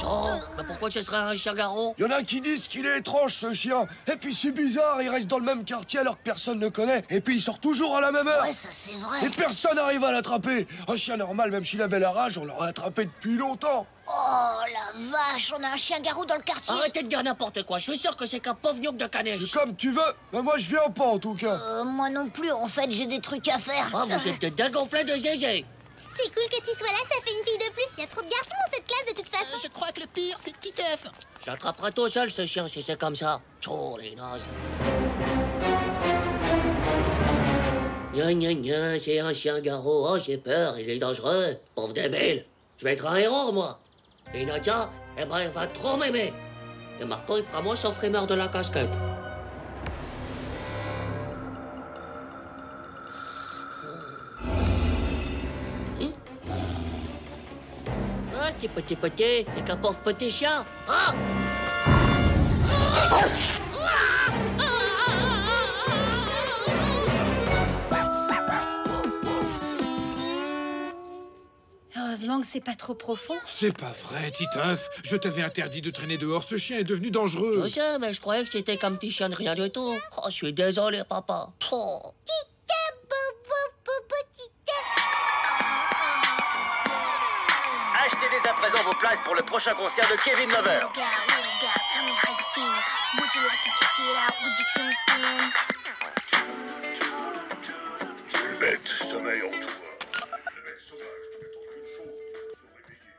Oh, mais pourquoi ce serait un chien-garou? Y en a qui disent qu'il est étrange, ce chien. Et puis c'est bizarre, il reste dans le même quartier alors que personne ne connaît. Et puis il sort toujours à la même heure. Ouais, ça c'est vrai. Et personne n'arrive à l'attraper. Un chien normal, même s'il avait la rage, on l'aurait attrapé depuis longtemps. Oh la vache, on a un chien-garou dans le quartier. Arrêtez de dire n'importe quoi, je suis sûr que c'est qu'un pauvre gnoc de Canèche. Comme tu veux, mais moi je viens pas en tout cas. Moi non plus, en fait, j'ai des trucs à faire. Ah, vous êtes dégonflés de zézé. C'est cool que tu sois là, ça fait une fille de plus. Il y a trop de garçons dans cette classe de toute façon. Je crois que le pire, c'est Titeuf. J'attraperai tout seul ce chien si c'est comme ça. Oh, les nazes. Gna, c'est un chien-garou. Oh, j'ai peur, il est dangereux. Pauvre débile. Je vais être un héros, moi. Et Nadia, eh ben, elle va trop m'aimer. Et Marco, il fera moins son frimeur de la casquette. Ah, petit, t'es qu'un pauvre petit chien. Ah! Heureusement que c'est pas trop profond. C'est pas vrai, Titeuf. Je t'avais interdit de traîner dehors. Ce chien est devenu dangereux. Je sais, mais je croyais que c'était qu'un petit chien de rien du tout. Oh, je suis désolé, papa. Oh. Achetez dès à présent vos places pour le prochain concert de Kevin Lover. Une bête sommeille en toi. Une bête sauvage qui n'attend qu'une chose pour se réveiller.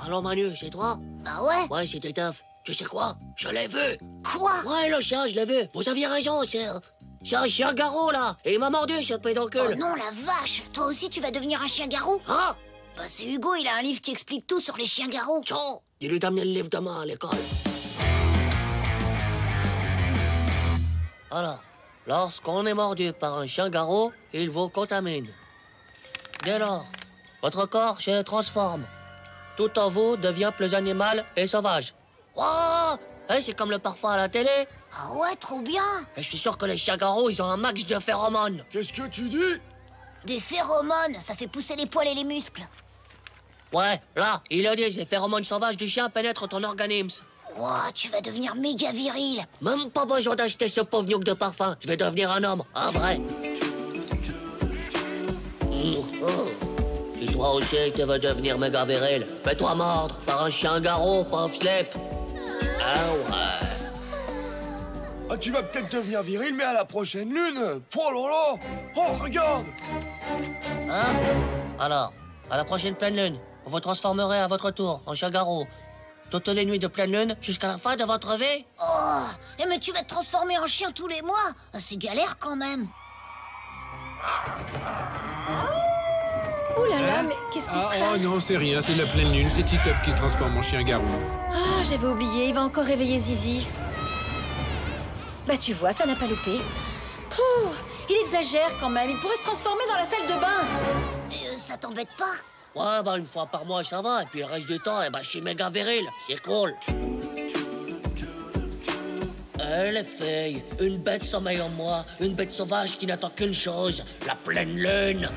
Allô, Manu, c'est toi? Bah ouais. Ouais, c'était Titeuf. Tu sais quoi? Je l'ai vu. Quoi? Ouais, le chien, je l'ai vu. Vous aviez raison, c'est un chien-garou, là. Et il m'a mordu, ce pédoncule. Oh non, la vache. Toi aussi, tu vas devenir un chien-garou? Ah! Bah c'est Hugo, il a un livre qui explique tout sur les chiens-garous. Tiens, dis-lui d'amener le livre demain à l'école. Alors, lorsqu'on est mordu par un chien-garou, il vous contamine. Dès lors, votre corps se transforme. tout en vous devient plus animal et sauvage. Oh, c'est comme le parfum à la télé. Ah ouais, trop bien. Et je suis sûr que les chiens-garous, ils ont un max de phéromones. Qu'est-ce que tu dis? Des phéromones, ça fait pousser les poils et les muscles. Ouais, là, ils le disent, les phéromones sauvages du chien pénètrent ton organisme. Ouah, tu vas devenir méga viril. Même pas besoin d'acheter ce pauvre nuque de parfum. Je vais devenir un homme, un vrai. Si toi aussi tu veux devenir méga viril, fais-toi mordre par un chien-garou, pauvre slip. Ah ouais. Ah, tu vas peut-être devenir viril, mais à la prochaine lune. Oh là là. Oh, regarde. Hein? Alors, à la prochaine pleine lune, vous vous transformerez à votre tour en chien-garou. Toutes les nuits de pleine lune jusqu'à la fin de votre vie. Oh, mais tu vas te transformer en chien tous les mois. C'est galère quand même. Oh là là, mais qu'est-ce qui se passe? Oh non, c'est rien, c'est la pleine lune, c'est Titeuf qui se transforme en chien-garou. Ah, j'avais oublié, il va encore réveiller Zizi. Bah tu vois, ça n'a pas loupé. Pouh, il exagère quand même, il pourrait se transformer dans la salle de bain. Et ça t'embête pas? Ouais, bah une fois par mois ça va, et puis le reste du temps, je suis méga viril, c'est cool. Les filles, une bête sommeille en moi, une bête sauvage qui n'attend qu'une chose, la pleine lune.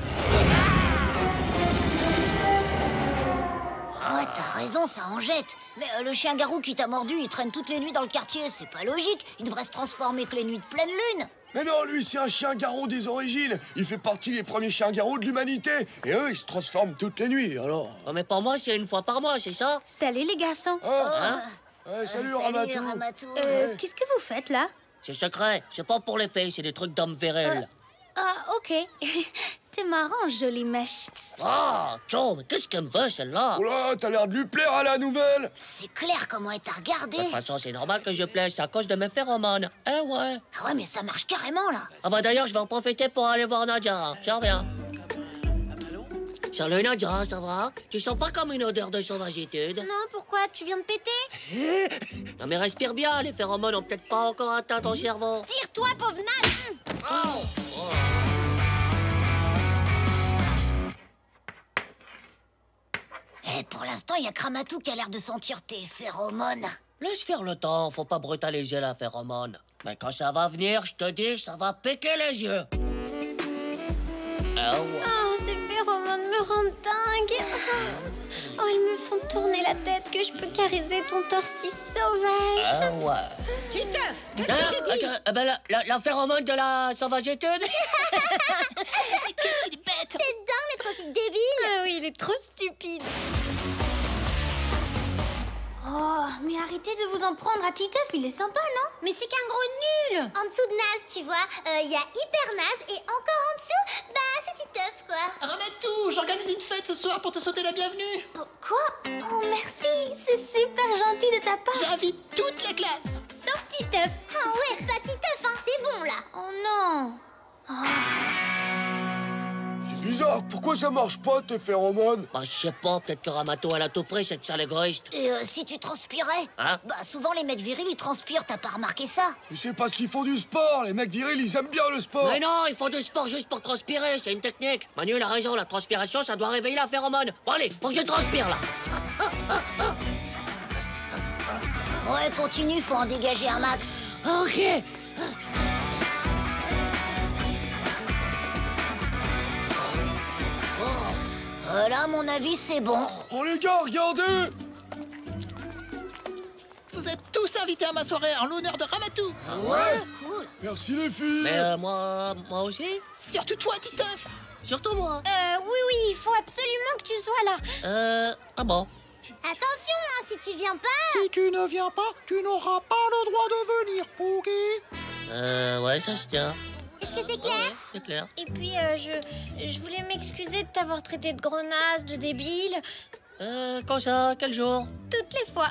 Ouais, t'as raison, ça en jette. Mais le chien-garou qui t'a mordu, il traîne toutes les nuits dans le quartier, c'est pas logique. Il devrait se transformer que les nuits de pleine lune. Mais non, lui, c'est un chien-garou des origines. Il fait partie des premiers chiens-garous de l'humanité. Et eux, ils se transforment toutes les nuits, alors. Oh, mais pour moi, c'est une fois par mois, c'est ça? Salut les garçons. Salut Ramatou. Qu'est-ce que vous faites là? C'est secret, c'est pas pour les filles, c'est des trucs d'hommes virils. Ah, ok. T'es marrant, jolie mèche. Oh, Joe, mais qu'est-ce qu'elle me veut, celle-là? Oh là, t'as l'air de lui plaire à la nouvelle. C'est clair comment elle t'a regardé. De toute façon, c'est normal que je plaise, c'est à cause de mes phéromones. Eh ouais. Ah ouais, mais ça marche carrément, là. Ah bah d'ailleurs, je vais en profiter pour aller voir Nadia. Je reviens. Salut Nadia, ça va? Tu sens pas comme une odeur de sauvagitude? Non, pourquoi? Tu viens de péter? Non mais respire bien, les phéromones ont peut-être pas encore atteint ton cerveau. Tire-toi, pauvre naze. Oh. Et pour l'instant, il y a Kramatou qui a l'air de sentir tes phéromones. Laisse faire le temps, faut pas brutaliser la phéromone. Mais quand ça va venir, je te dis, ça va piquer les yeux. Ah ouais. Oh, ces phéromones me rendent dingue. Oh, elles me font tourner la tête que je peux caresser ton torse si sauvage. Ah ouais. Titeuf, qu'est-ce que j'ai dit? La phéromone de la sauvagitude. Qu'est-ce qu'il est bête? C'est dingue d'être aussi débile. Ah oui, il est trop stupide. Oh, mais arrêtez de vous en prendre à Titeuf, il est sympa, non? Mais c'est qu'un gros nul. En dessous de naze, tu vois, il y a hyper naze et encore en dessous, c'est Titeuf, quoi. Ramatou, j'organise une fête ce soir pour te souhaiter la bienvenue. Oh, quoi? Oh, merci, c'est super gentil de ta part. J'invite toute la classe. Sauf Titeuf. Ah ouais, pas Titeuf, hein, c'est bon, là. Oh non. C'est bizarre, pourquoi ça marche pas, tes phéromones? Bah, je sais pas, peut-être que Ramato, elle a tout pris, cette sale égoïste. Et si tu transpirais? Hein? Bah, souvent les mecs virils, ils transpirent, t'as pas remarqué ça? Mais c'est parce qu'ils font du sport, les mecs virils, ils aiment bien le sport. Mais non, ils font du sport juste pour transpirer, c'est une technique. Manu, il a raison, la transpiration, ça doit réveiller la phéromone. Bon, allez, faut que je transpire, là. Ouais, continue, faut en dégager un max. Ok. Là, à mon avis, c'est bon. Oh les gars, regardez! Vous êtes tous invités à ma soirée en l'honneur de Ramatou. Ah ouais? Cool. Merci les filles. Mais moi aussi? Surtout toi, Titeuf. Surtout moi. Oui, il faut absolument que tu sois là. Ah bon? Attention, hein, si tu viens pas... Si tu ne viens pas, tu n'auras pas le droit de venir, ok? Ouais, ça se tient. Est-ce que c'est clair? C'est clair. Et puis, je voulais m'excuser de t'avoir traité de grenasse, de débile. Quand ça? Quel jour? Toutes les fois.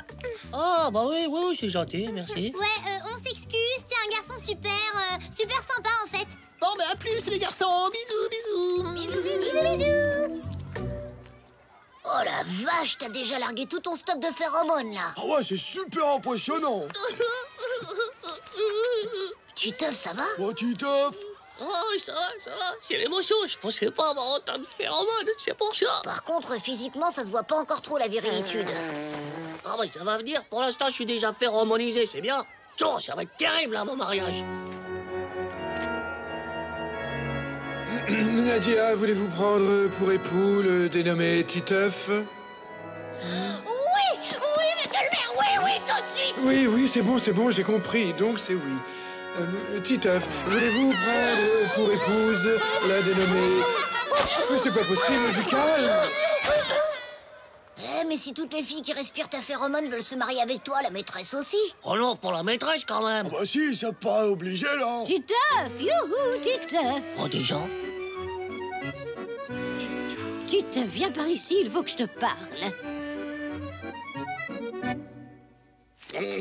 Ah, bah oui, c'est gentil, merci. Ouais, on s'excuse, t'es un garçon super sympa en fait. Bon, mais à plus les garçons, bisous. Bisous. Oh la vache, t'as déjà largué tout ton stock de phéromones, là. Ah ouais, c'est super impressionnant. Titeuf, ça va? Oh, Titeuf, Oh, ça va, c'est l'émotion. Je pensais pas avoir autant de phéromones, c'est pour ça. Par contre, physiquement, ça se voit pas encore trop la virilitude. Ah bah ça va venir, pour l'instant je suis déjà phéromonisé, c'est bien. Oh, ça va être terrible à mon mariage. Nadia, voulez-vous prendre pour époux le dénommé Titeuf? Oui, monsieur le maire, oui, tout de suite. Oui, c'est bon, j'ai compris, donc c'est oui. Titeuf, voulez-vous prendre pour épouse la dénommée... Mais c'est pas possible, du calme. Mais si toutes les filles qui respirent ta phéromone veulent se marier avec toi, la maîtresse aussi. Oh non, pour la maîtresse quand même. Ah bah si, ça paraît obligé là. Titeuf, youhou, Titeuf. Oh déjà. Titeuf, viens par ici, il faut que je te parle.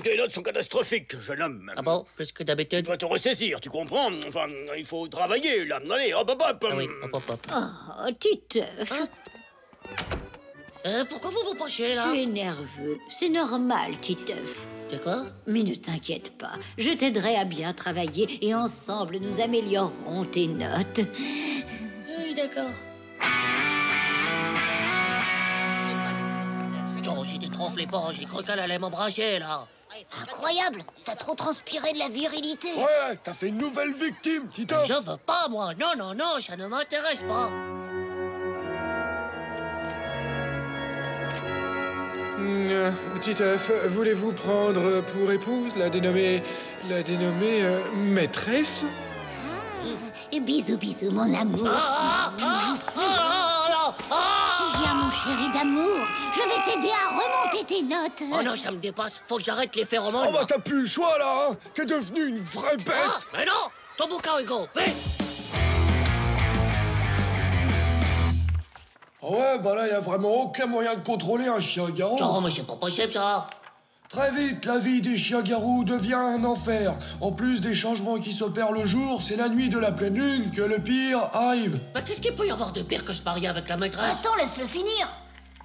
Tes notes sont catastrophiques, jeune homme. Ah bon, plus que d'habitude. Tu dois te ressaisir, tu comprends? Enfin, il faut travailler, là. Allez, hop. Ah oui, hop. Oh, Titeuf. Pourquoi vous vous penchez, là? Tu es nerveux. C'est normal, Titeuf. C'est quoi? Mais ne t'inquiète pas. Je t'aiderai à bien travailler et ensemble, nous améliorerons tes notes. Oui, d'accord. Oh, c'était trop flippant. J'ai cru qu'elle allait m'embrasser, là. Incroyable, t'as trop transpiré de la virilité. Ouais, t'as fait une nouvelle victime, Titeuf. Je veux pas, moi. Non, ça ne m'intéresse pas. Titeuf, voulez-vous prendre pour épouse la dénommée maîtresse? Bisous, mon amour. Viens, mon chéri d'amour. Je vais t'aider à remonter tes notes. Oh non, ça me dépasse. Faut que j'arrête les phéromones. Oh bah t'as plus le choix là, hein. T'es devenu une vraie bête. Ah, mais non. Ton bouquin, Hugo, vite. Ouais, bah là, y a vraiment aucun moyen de contrôler un chien-garou. Non, mais c'est pas possible, ça. Très vite, la vie des chiens-garous devient un enfer. En plus des changements qui s'opèrent le jour, c'est la nuit de la pleine lune que le pire arrive. Mais qu'est-ce qu'il peut y avoir de pire que se marier avec la maîtresse? Attends, laisse-le finir.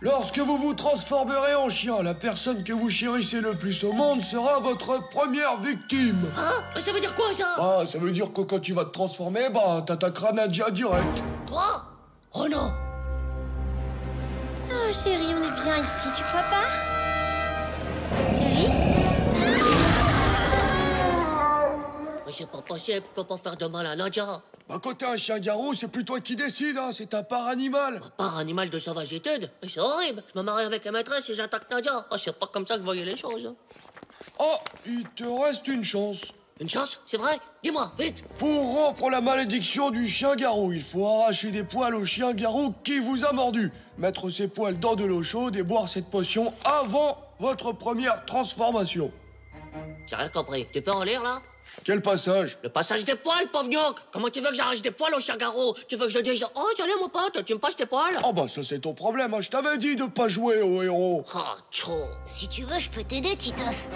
Lorsque vous vous transformerez en chien, la personne que vous chérissez le plus au monde sera votre première victime. Hein? Mais ça veut dire quoi, ça? Bah, ça veut dire que quand tu vas te transformer, bah, t'attaqueras Nadia direct. Quoi? Oh non. Oh chérie, on est bien ici, tu crois pas? Chérie? Mais c'est pas possible, je peux pas faire de mal à Nadia. Bah quand t'es un chien-garou, c'est plus toi qui décides, hein, c'est ta part animale. Ma part animale de sauvagitude? Mais c'est horrible, je me marie avec la maîtresse et j'attaque Nadia. Oh, c'est pas comme ça que je voyais les choses. Oh, il te reste une chance. Une chance? C'est vrai? Dis-moi, vite. Pour rompre la malédiction du chien-garou, il faut arracher des poils au chien-garou qui vous a mordu, mettre ses poils dans de l'eau chaude et boire cette potion avant votre première transformation. J'ai rien compris. Tu peux en lire, là? Quel passage? Le passage des poils, pauvre gnoc. Comment tu veux que j'arrache des poils au chien-garou? Tu veux que je dise « Oh, salut, mon pote, tu me passes tes poils ?» Oh bah ça c'est ton problème, hein. Je t'avais dit de pas jouer au héros. Oh, tchou. Si tu veux, je peux t'aider, Titeuf.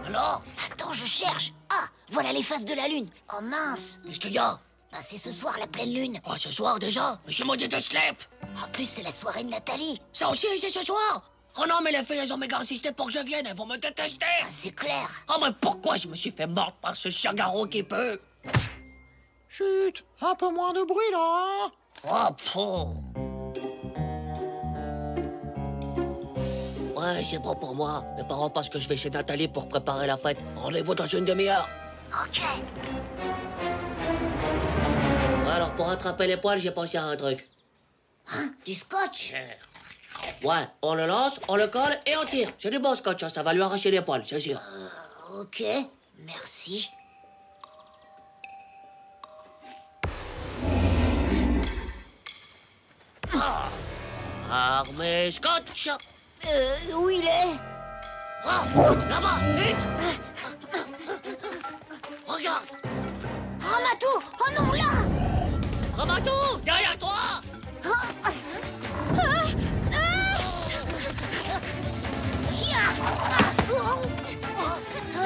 Alors? Attends, je cherche. Ah, voilà les faces de la lune. Oh mince. Qu'est-ce qu'il y a? Bah c'est ce soir la pleine lune. Oh, ce soir déjà? Mais j'ai mon dieu de slip. En plus, c'est la soirée de Nathalie. Ça aussi, c'est ce soir? Oh non, mais les filles, elles ont méga insisté pour que je vienne. Elles vont me détester. Ah, c'est clair. Oh, mais pourquoi je me suis fait mordre par ce chien-garou qui peut? Chut, un peu moins de bruit, là, hein? Oh, pfff. Ouais, c'est bon pour moi. Mes parents pensent que je vais chez Nathalie pour préparer la fête. Rendez-vous dans une demi-heure. Ok. Alors, pour attraper les poils, j'ai pensé à un truc. Hein? Du scotch? Ouais, on le lance, on le colle et on tire. C'est du bon scotch, hein, ça va lui arracher les poils, c'est sûr. Ok, merci. Ah. Armée scotch. Où il est? Ah, là-bas, vite. Regarde. Ramatou! Oh non, là! Ramatou, derrière toi.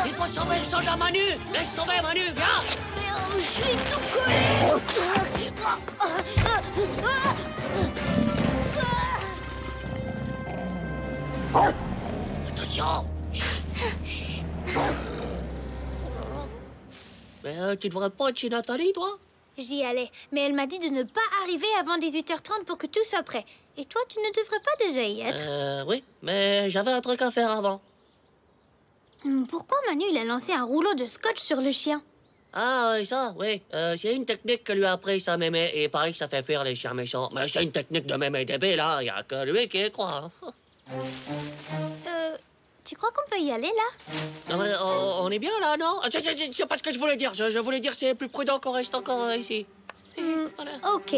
Il faut sauver le sang de la Manu. Laisse tomber, Manu, viens. Je suis tout collé. Attention. Mais tu devrais pas être chez Nathalie, toi? J'y allais, mais elle m'a dit de ne pas arriver avant 18h30 pour que tout soit prêt. Et toi, tu ne devrais pas déjà y être. Oui, mais j'avais un truc à faire avant. Pourquoi Manu, il a lancé un rouleau de scotch sur le chien? Ah, oui, ça, oui. C'est une technique que lui a appris sa mémé, et il paraît que ça fait fuir les chiens méchants. Mais c'est une technique de mémé débile, hein. Il n'y a que lui qui y croit. Hein. Tu crois qu'on peut y aller, là? Non, mais on est bien, là, non? C'est pas ce que je voulais dire. Je voulais dire que c'est plus prudent qu'on reste encore ici. Voilà. Ok.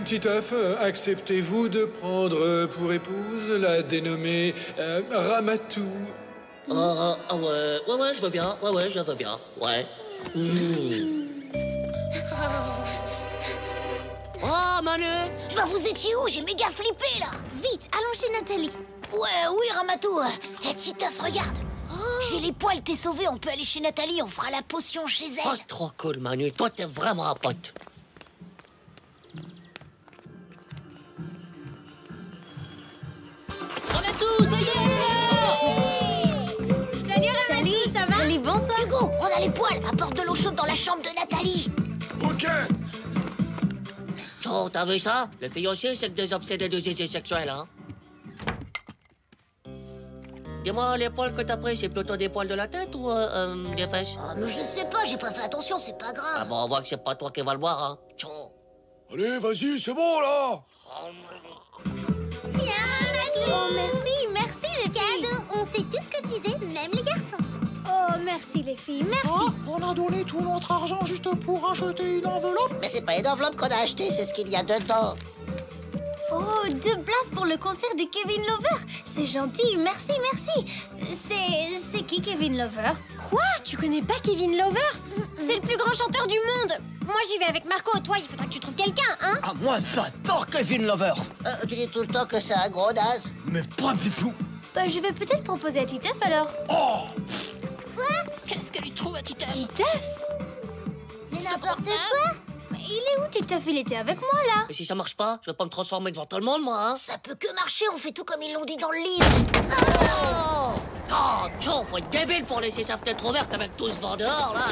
Petit œuf, acceptez-vous de prendre pour épouse la dénommée Ramatou? Ouais, je veux bien. Ouais, je veux bien. Ouais. Oh, Manu! Bah, vous étiez où? J'ai méga flippé, là! Vite, allons chez Nathalie. Oui, Ramatou. Titeuf, regarde. J'ai les poils, t'es sauvé, on peut aller chez Nathalie, on fera la potion chez elle. Oh, trop cool, Manu. Toi, t'es vraiment un pote. Ramatou, ça y est! Salut, Ramatou, ça va? Salut, bonsoir. Hugo, on a les poils, apporte de l'eau chaude dans la chambre de Nathalie. Ok. Oh, t'as vu ça? Les filles aussi, c'est que des obsédés de zizi sexuels, hein? Dis-moi, les poils que t'as pris, c'est plutôt des poils de la tête ou des fesses? Oh, mais je sais pas, j'ai pas fait attention, c'est pas grave. Ah bon, on voit que c'est pas toi qui vas le boire, hein? Allez, vas-y, c'est bon, là. Tiens, Ramatou. Oh, merci les filles. Cadeau, on sait tout ce que tu sais, même les garçons. Oh, merci les filles, merci. Oh, on a donné tout notre argent juste pour acheter une enveloppe. Mais c'est pas une enveloppe qu'on a achetée, c'est ce qu'il y a dedans. Oh, 2 places pour le concert de Kevin Lover. C'est gentil, merci. C'est qui Kevin Lover? Quoi? Tu connais pas Kevin Lover? C'est le plus grand chanteur du monde. Moi, j'y vais avec Marco. Toi, il faudra que tu trouves quelqu'un, hein? Ah, moi, j'adore Kevin Lover. Tu dis tout le temps que c'est un gros naze. Mais pas du tout. Bah, je vais peut-être proposer à Titeuf, alors. Oh! Quoi? Qu'est-ce qu'elle y trouve à Titeuf? Titeuf? C'est n'importe quoi. Il est où, Titeuf? Il était avec moi, là. Et si ça marche pas, je vais pas me transformer devant tout le monde, moi, hein? Ça peut que marcher, on fait tout comme ils l'ont dit dans le livre. Oh, Joe, faut être débile pour laisser sa fenêtre ouverte avec tout ce vent dehors, là.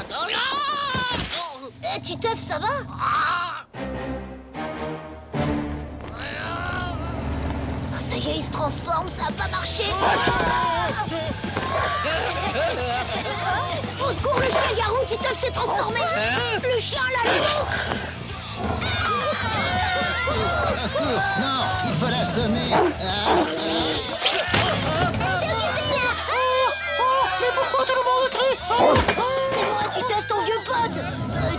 Eh, Titeuf, ça va? Ça y est, il se transforme, ça a pas marché. Au secours, le chien-garou, Titeuf s'est transformé. Le chien, là, le monstre. Au secours, non, il faut l'assommer. Mais pourquoi tout le monde crie? C'est moi, Titeuf, ton vieux pote.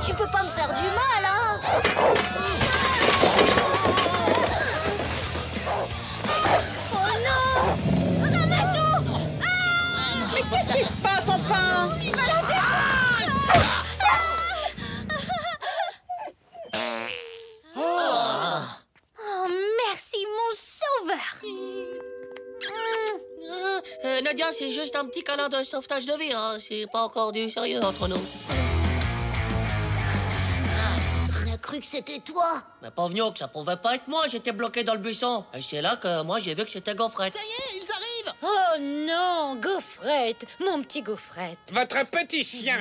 Tu peux pas me faire du mal, hein? Oh non! Ramatou! Mais qu'est-ce qui se passe, enfin? Oh, merci, mon sauveur! Nadia, c'est juste un petit câlin de sauvetage de vie, hein. C'est pas encore du sérieux entre nous. On a cru que c'était toi. Mais pauvre que ça pouvait pas être moi, j'étais bloqué dans le buisson. Et c'est là que moi j'ai vu que c'était Gaufrette. Ça y est, ils arrivent. Oh non, Gaufrette, mon petit Gaufrette. Votre petit chien,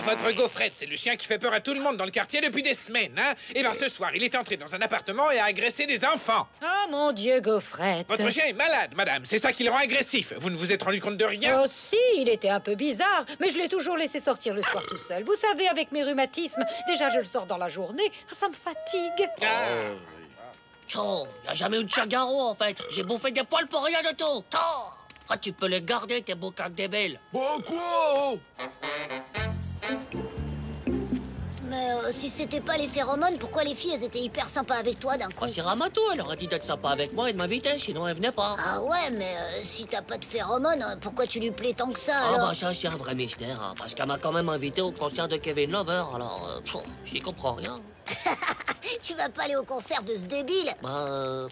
votre Gaufrette, c'est le chien qui fait peur à tout le monde dans le quartier depuis des semaines, hein? Et bien ce soir, il est entré dans un appartement et a agressé des enfants. Oh mon Dieu, Gaufrette. Votre chien est malade, madame, c'est ça qui le rend agressif. Vous ne vous êtes rendu compte de rien? Oh si, il était un peu bizarre, mais je l'ai toujours laissé sortir le soir tout seul. Vous savez, avec mes rhumatismes, déjà je le sors dans la journée, ça me fatigue. Oh, y a jamais eu de chien-garou en fait. J'ai bouffé des poils pour rien de tout. Ah, tu peux les garder, tes boucaques débiles. Bon, quoi? Mais si c'était pas les phéromones, pourquoi les filles, elles étaient hyper sympas avec toi d'un coup? Ah, c'est Ramatou, elle aurait dit d'être sympa avec moi et de m'inviter, sinon elle venait pas. Ah ouais, mais si t'as pas de phéromones, pourquoi tu lui plais tant que ça, Ah alors? bah ça, c'est un vrai mystère, hein, parce qu'elle m'a quand même invité au concert de Kevin Lover, alors j'y comprends rien. Tu vas pas aller au concert de ce débile? Bah...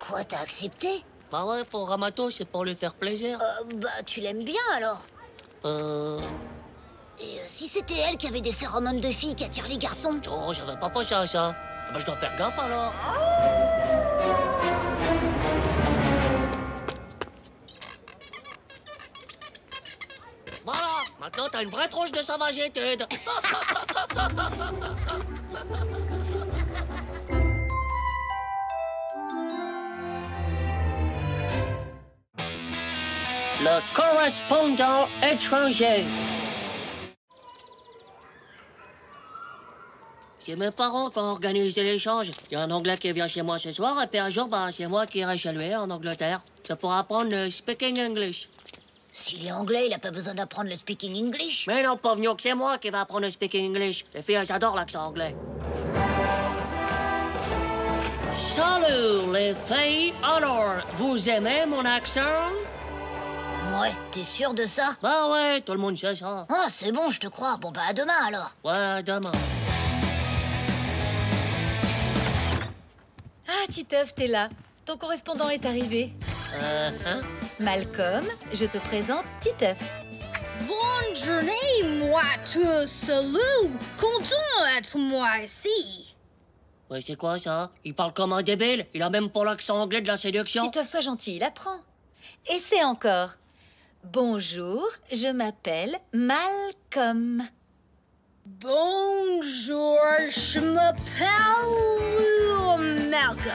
Quoi, t'as accepté? Bah ouais, pour Ramatou, c'est pour lui faire plaisir. Bah, tu l'aimes bien, alors? Et si c'était elle qui avait des phéromones de filles qui attirent les garçons? Oh, j'avais pas pensé à ça. Bah, je dois faire gaffe, alors. Maintenant, t'as une vraie tronche de sauvagé, Ted. Le correspondant étranger. C'est mes parents qui ont organisé l'échange. Il y a un Anglais qui vient chez moi ce soir, et puis un jour, c'est moi qui irai chez lui en Angleterre. C'est pour apprendre le speaking English. S'il est anglais, il a pas besoin d'apprendre le speaking English. Mais non, pas venu que c'est moi qui va apprendre le speaking English. Les filles, elles adorent l'accent anglais. Salut, les filles. Alors, vous aimez mon accent? Ouais, t'es sûr de ça? Bah ouais, tout le monde sait ça. Ah, c'est bon, je te crois. Bon, bah, à demain, alors. Ouais, à demain. Ah, Titeuf, t'es là. Ton correspondant est arrivé. Hein? Malcolm, je te présente Titeuf. Bonne journée, moi te salue. Content d'être moi ici. Ouais, c'est quoi ça? Il parle comme un débile. Il a même pas l'accent anglais de la séduction. Titeuf, sois gentil, il apprend. Et c'est encore. Bonjour, je m'appelle Malcolm. Bonjour, je m'appelle Malcolm.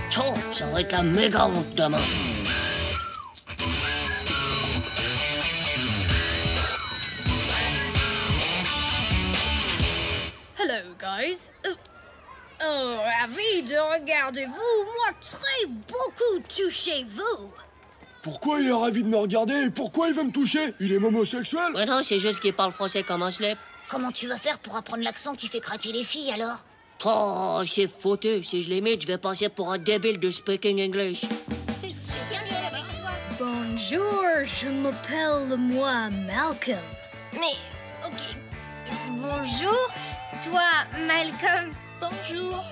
Tchou, ça va être la méga honte demain. Hello, guys. Ravi de regarder vous. Moi, très beaucoup touché vous. Pourquoi il est ravi de me regarder et pourquoi il veut me toucher? Il est homosexuel? Ouais, non, c'est juste qu'il parle français comme un slip. Comment tu vas faire pour apprendre l'accent qui fait craquer les filles, alors? Oh, c'est foutu. Si je l'imite, je vais passer pour un débile de speaking English. C'est super bien avec toi. Bonjour, je m'appelle moi Malcolm. Mais, ok. Bonjour, toi, Malcolm. Bonjour.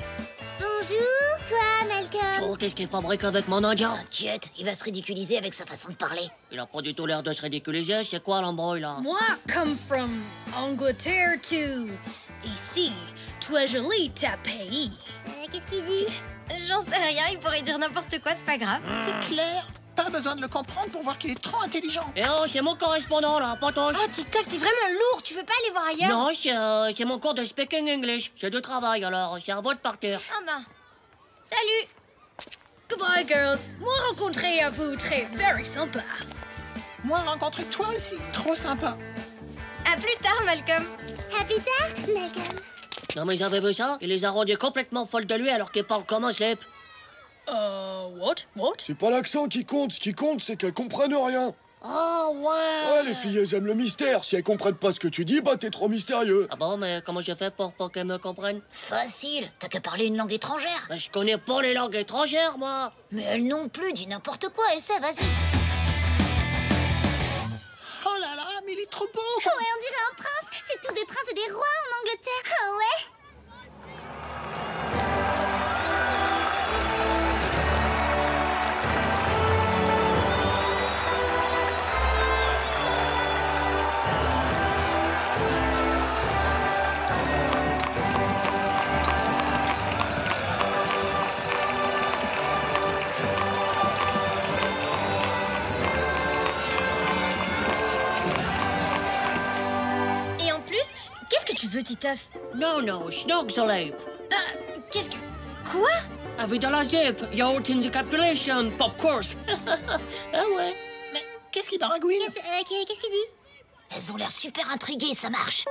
Bonjour, toi, Malcolm. Oh, qu'est-ce qu'il fabrique avec mon indien? T'inquiète, il va se ridiculiser avec sa façon de parler. Il a pas du tout l'air de se ridiculiser. C'est quoi l'embrouille, là? Moi, come from Angleterre to ici. Toi, joli, ta pays. Qu'est-ce qu'il dit? J'en sais rien, il pourrait dire n'importe quoi, c'est pas grave. C'est clair. Pas besoin de le comprendre pour voir qu'il est trop intelligent. Eh oh, c'est mon correspondant, là, potoche. Oh, Titeuf, t'es vraiment lourd, tu veux pas aller voir ailleurs? Non, c'est mon cours de speaking English. J'ai du travail, alors c'est à vous de partir. Ah ben, salut. Goodbye, girls. Moi, rencontrer à vous, très very sympa. Moi, rencontrer toi aussi, trop sympa. À plus tard, Malcolm. À plus tard, Malcolm. Non, mais avez vu ça? Il les a rendues complètement folles de lui alors qu'il parle comme un slip. What? C'est pas l'accent qui compte. Ce qui compte, c'est qu'elles comprennent rien. Oh, ouais. Ouais, les filles, elles aiment le mystère. Si elles comprennent pas ce que tu dis, t'es trop mystérieux. Ah bon, mais comment je fais pour qu'elles me comprennent? Facile, t'as qu'à parler une langue étrangère. Mais je connais pas les langues étrangères, moi. Mais elle non plus, dis n'importe quoi, essaie, vas-y. Oh là là, mais il est trop beau. Ouais, on dirait un prince. C'est tous des princes et des rois en Angleterre. Ah ouais. Et en plus, qu'est-ce que tu veux, Titeuf? Non, Snugslip. Qu'est-ce que... Quoi? Avec de la zip, youth in the capulation, pop course. Ah ouais. Mais qu'est-ce qu'il baragouine? Qu'est-ce qu'il dit? Elles ont l'air super intriguées, ça marche.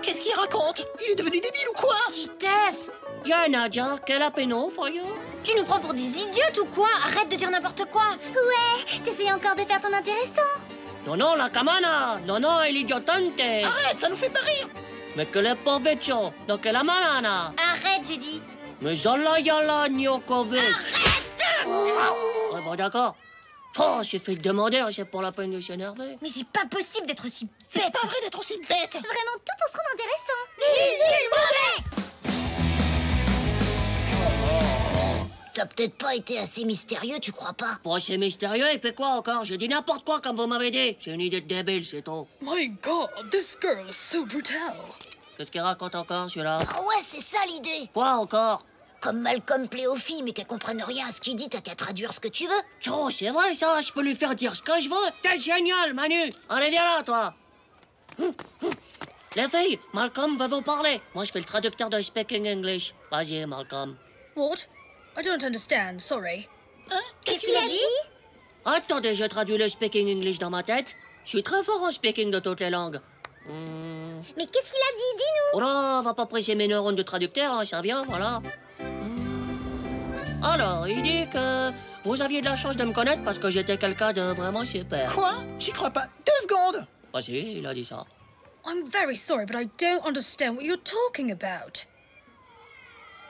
Qu'est-ce qu'il raconte? Il est devenu débile ou quoi? Titeuf! Yeah, Nadia, quel appéno for you? Tu nous prends pour des idiotes ou quoi? Arrête de dire n'importe quoi. Ouais, t'essayes encore de faire ton intéressant. Non, la camana. Non, il idiotante. Arrête, ça nous fait pas rire. Mais que le povecho, non que la manana. Arrête, j'ai dit. Mais yalla, Njokovic. Arrête! Ouais, bon, d'accord. Oh, j'ai fait demander, c'est pour la peine de s'énerver. Mais c'est pas possible d'être aussi bête. C'est pas vrai d'être aussi bête. Vraiment tout pour se rendre intéressant. Nul, mauvais! T'as peut-être pas été assez mystérieux, tu crois pas? Bon, c'est mystérieux, et puis quoi encore? J'ai dit n'importe quoi comme vous m'avez dit. C'est une idée de débile, c'est tout. My God, this girl is so brutal. Qu'est-ce qu'il raconte encore, celui-là? Ah ouais, c'est ça l'idée. Quoi encore? Comme Malcolm plaît aux filles, mais qu'elles comprennent rien à ce qu'il dit, t'as qu'à traduire ce que tu veux. Oh, c'est vrai ça, je peux lui faire dire ce que je veux. T'es génial, Manu. Allez, viens là, toi. Les filles, Malcolm veut vous parler. Moi, je fais le traducteur de Speaking English. Vas-y, Malcolm. What? I don't understand, sorry. Hein? Qu'est-ce qu'il a dit? Attendez, je traduis le Speaking English dans ma tête. Je suis très fort en speaking de toutes les langues. Mais qu'est-ce qu'il a dit? Dis-nous. Oh là, va pas presser mes neurones de traducteur, hein, ça vient, voilà. Alors, il dit que vous aviez de la chance de me connaître parce que j'étais quelqu'un de vraiment super. Quoi? J'y crois pas. 2 secondes. Bah si, il a dit ça. I'm very sorry, but I don't understand what you're talking about.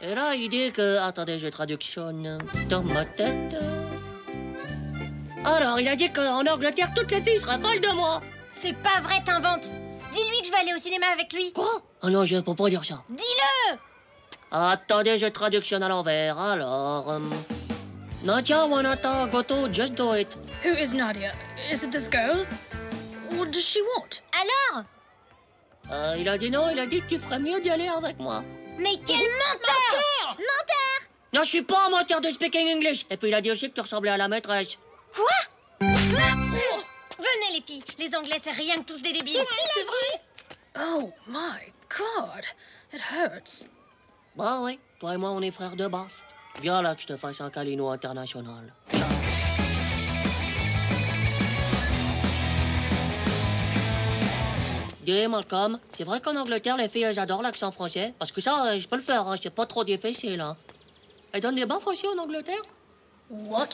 Et là, il dit que... Attendez, je traductionne dans ma tête. Alors, il a dit qu'en Angleterre, toutes les filles seraient folles de moi. C'est pas vrai, t'inventes. Dis-lui que je vais aller au cinéma avec lui. Quoi? Ah non, je peux pas dire ça. Dis-le. Attendez, je traductionne à l'envers. Alors... Nadia, Wanata, Goto, just do it. Who is Nadia? Is it this girl? What does she want? Alors? Il a dit non, il a dit que tu ferais mieux d'y aller avec moi. Mais quel menteur! Menteur! Non, je suis pas un menteur de speaking English. Et puis il a dit aussi que tu ressemblais à la maîtresse. Quoi? Venez les filles, les Anglais c'est rien que tous des débiles. Qu'est-ce qu'il a dit? Oh my God, it hurts. Bah oui, toi et moi on est frères de baf. Viens là que je te fasse un câlino international. Dis Malcolm, c'est vrai qu'en Angleterre les filles elles adorent l'accent français? Parce que ça, je peux le faire, hein, c'est pas trop difficile. Hein. Elles donnent des baffes aussi en Angleterre? What?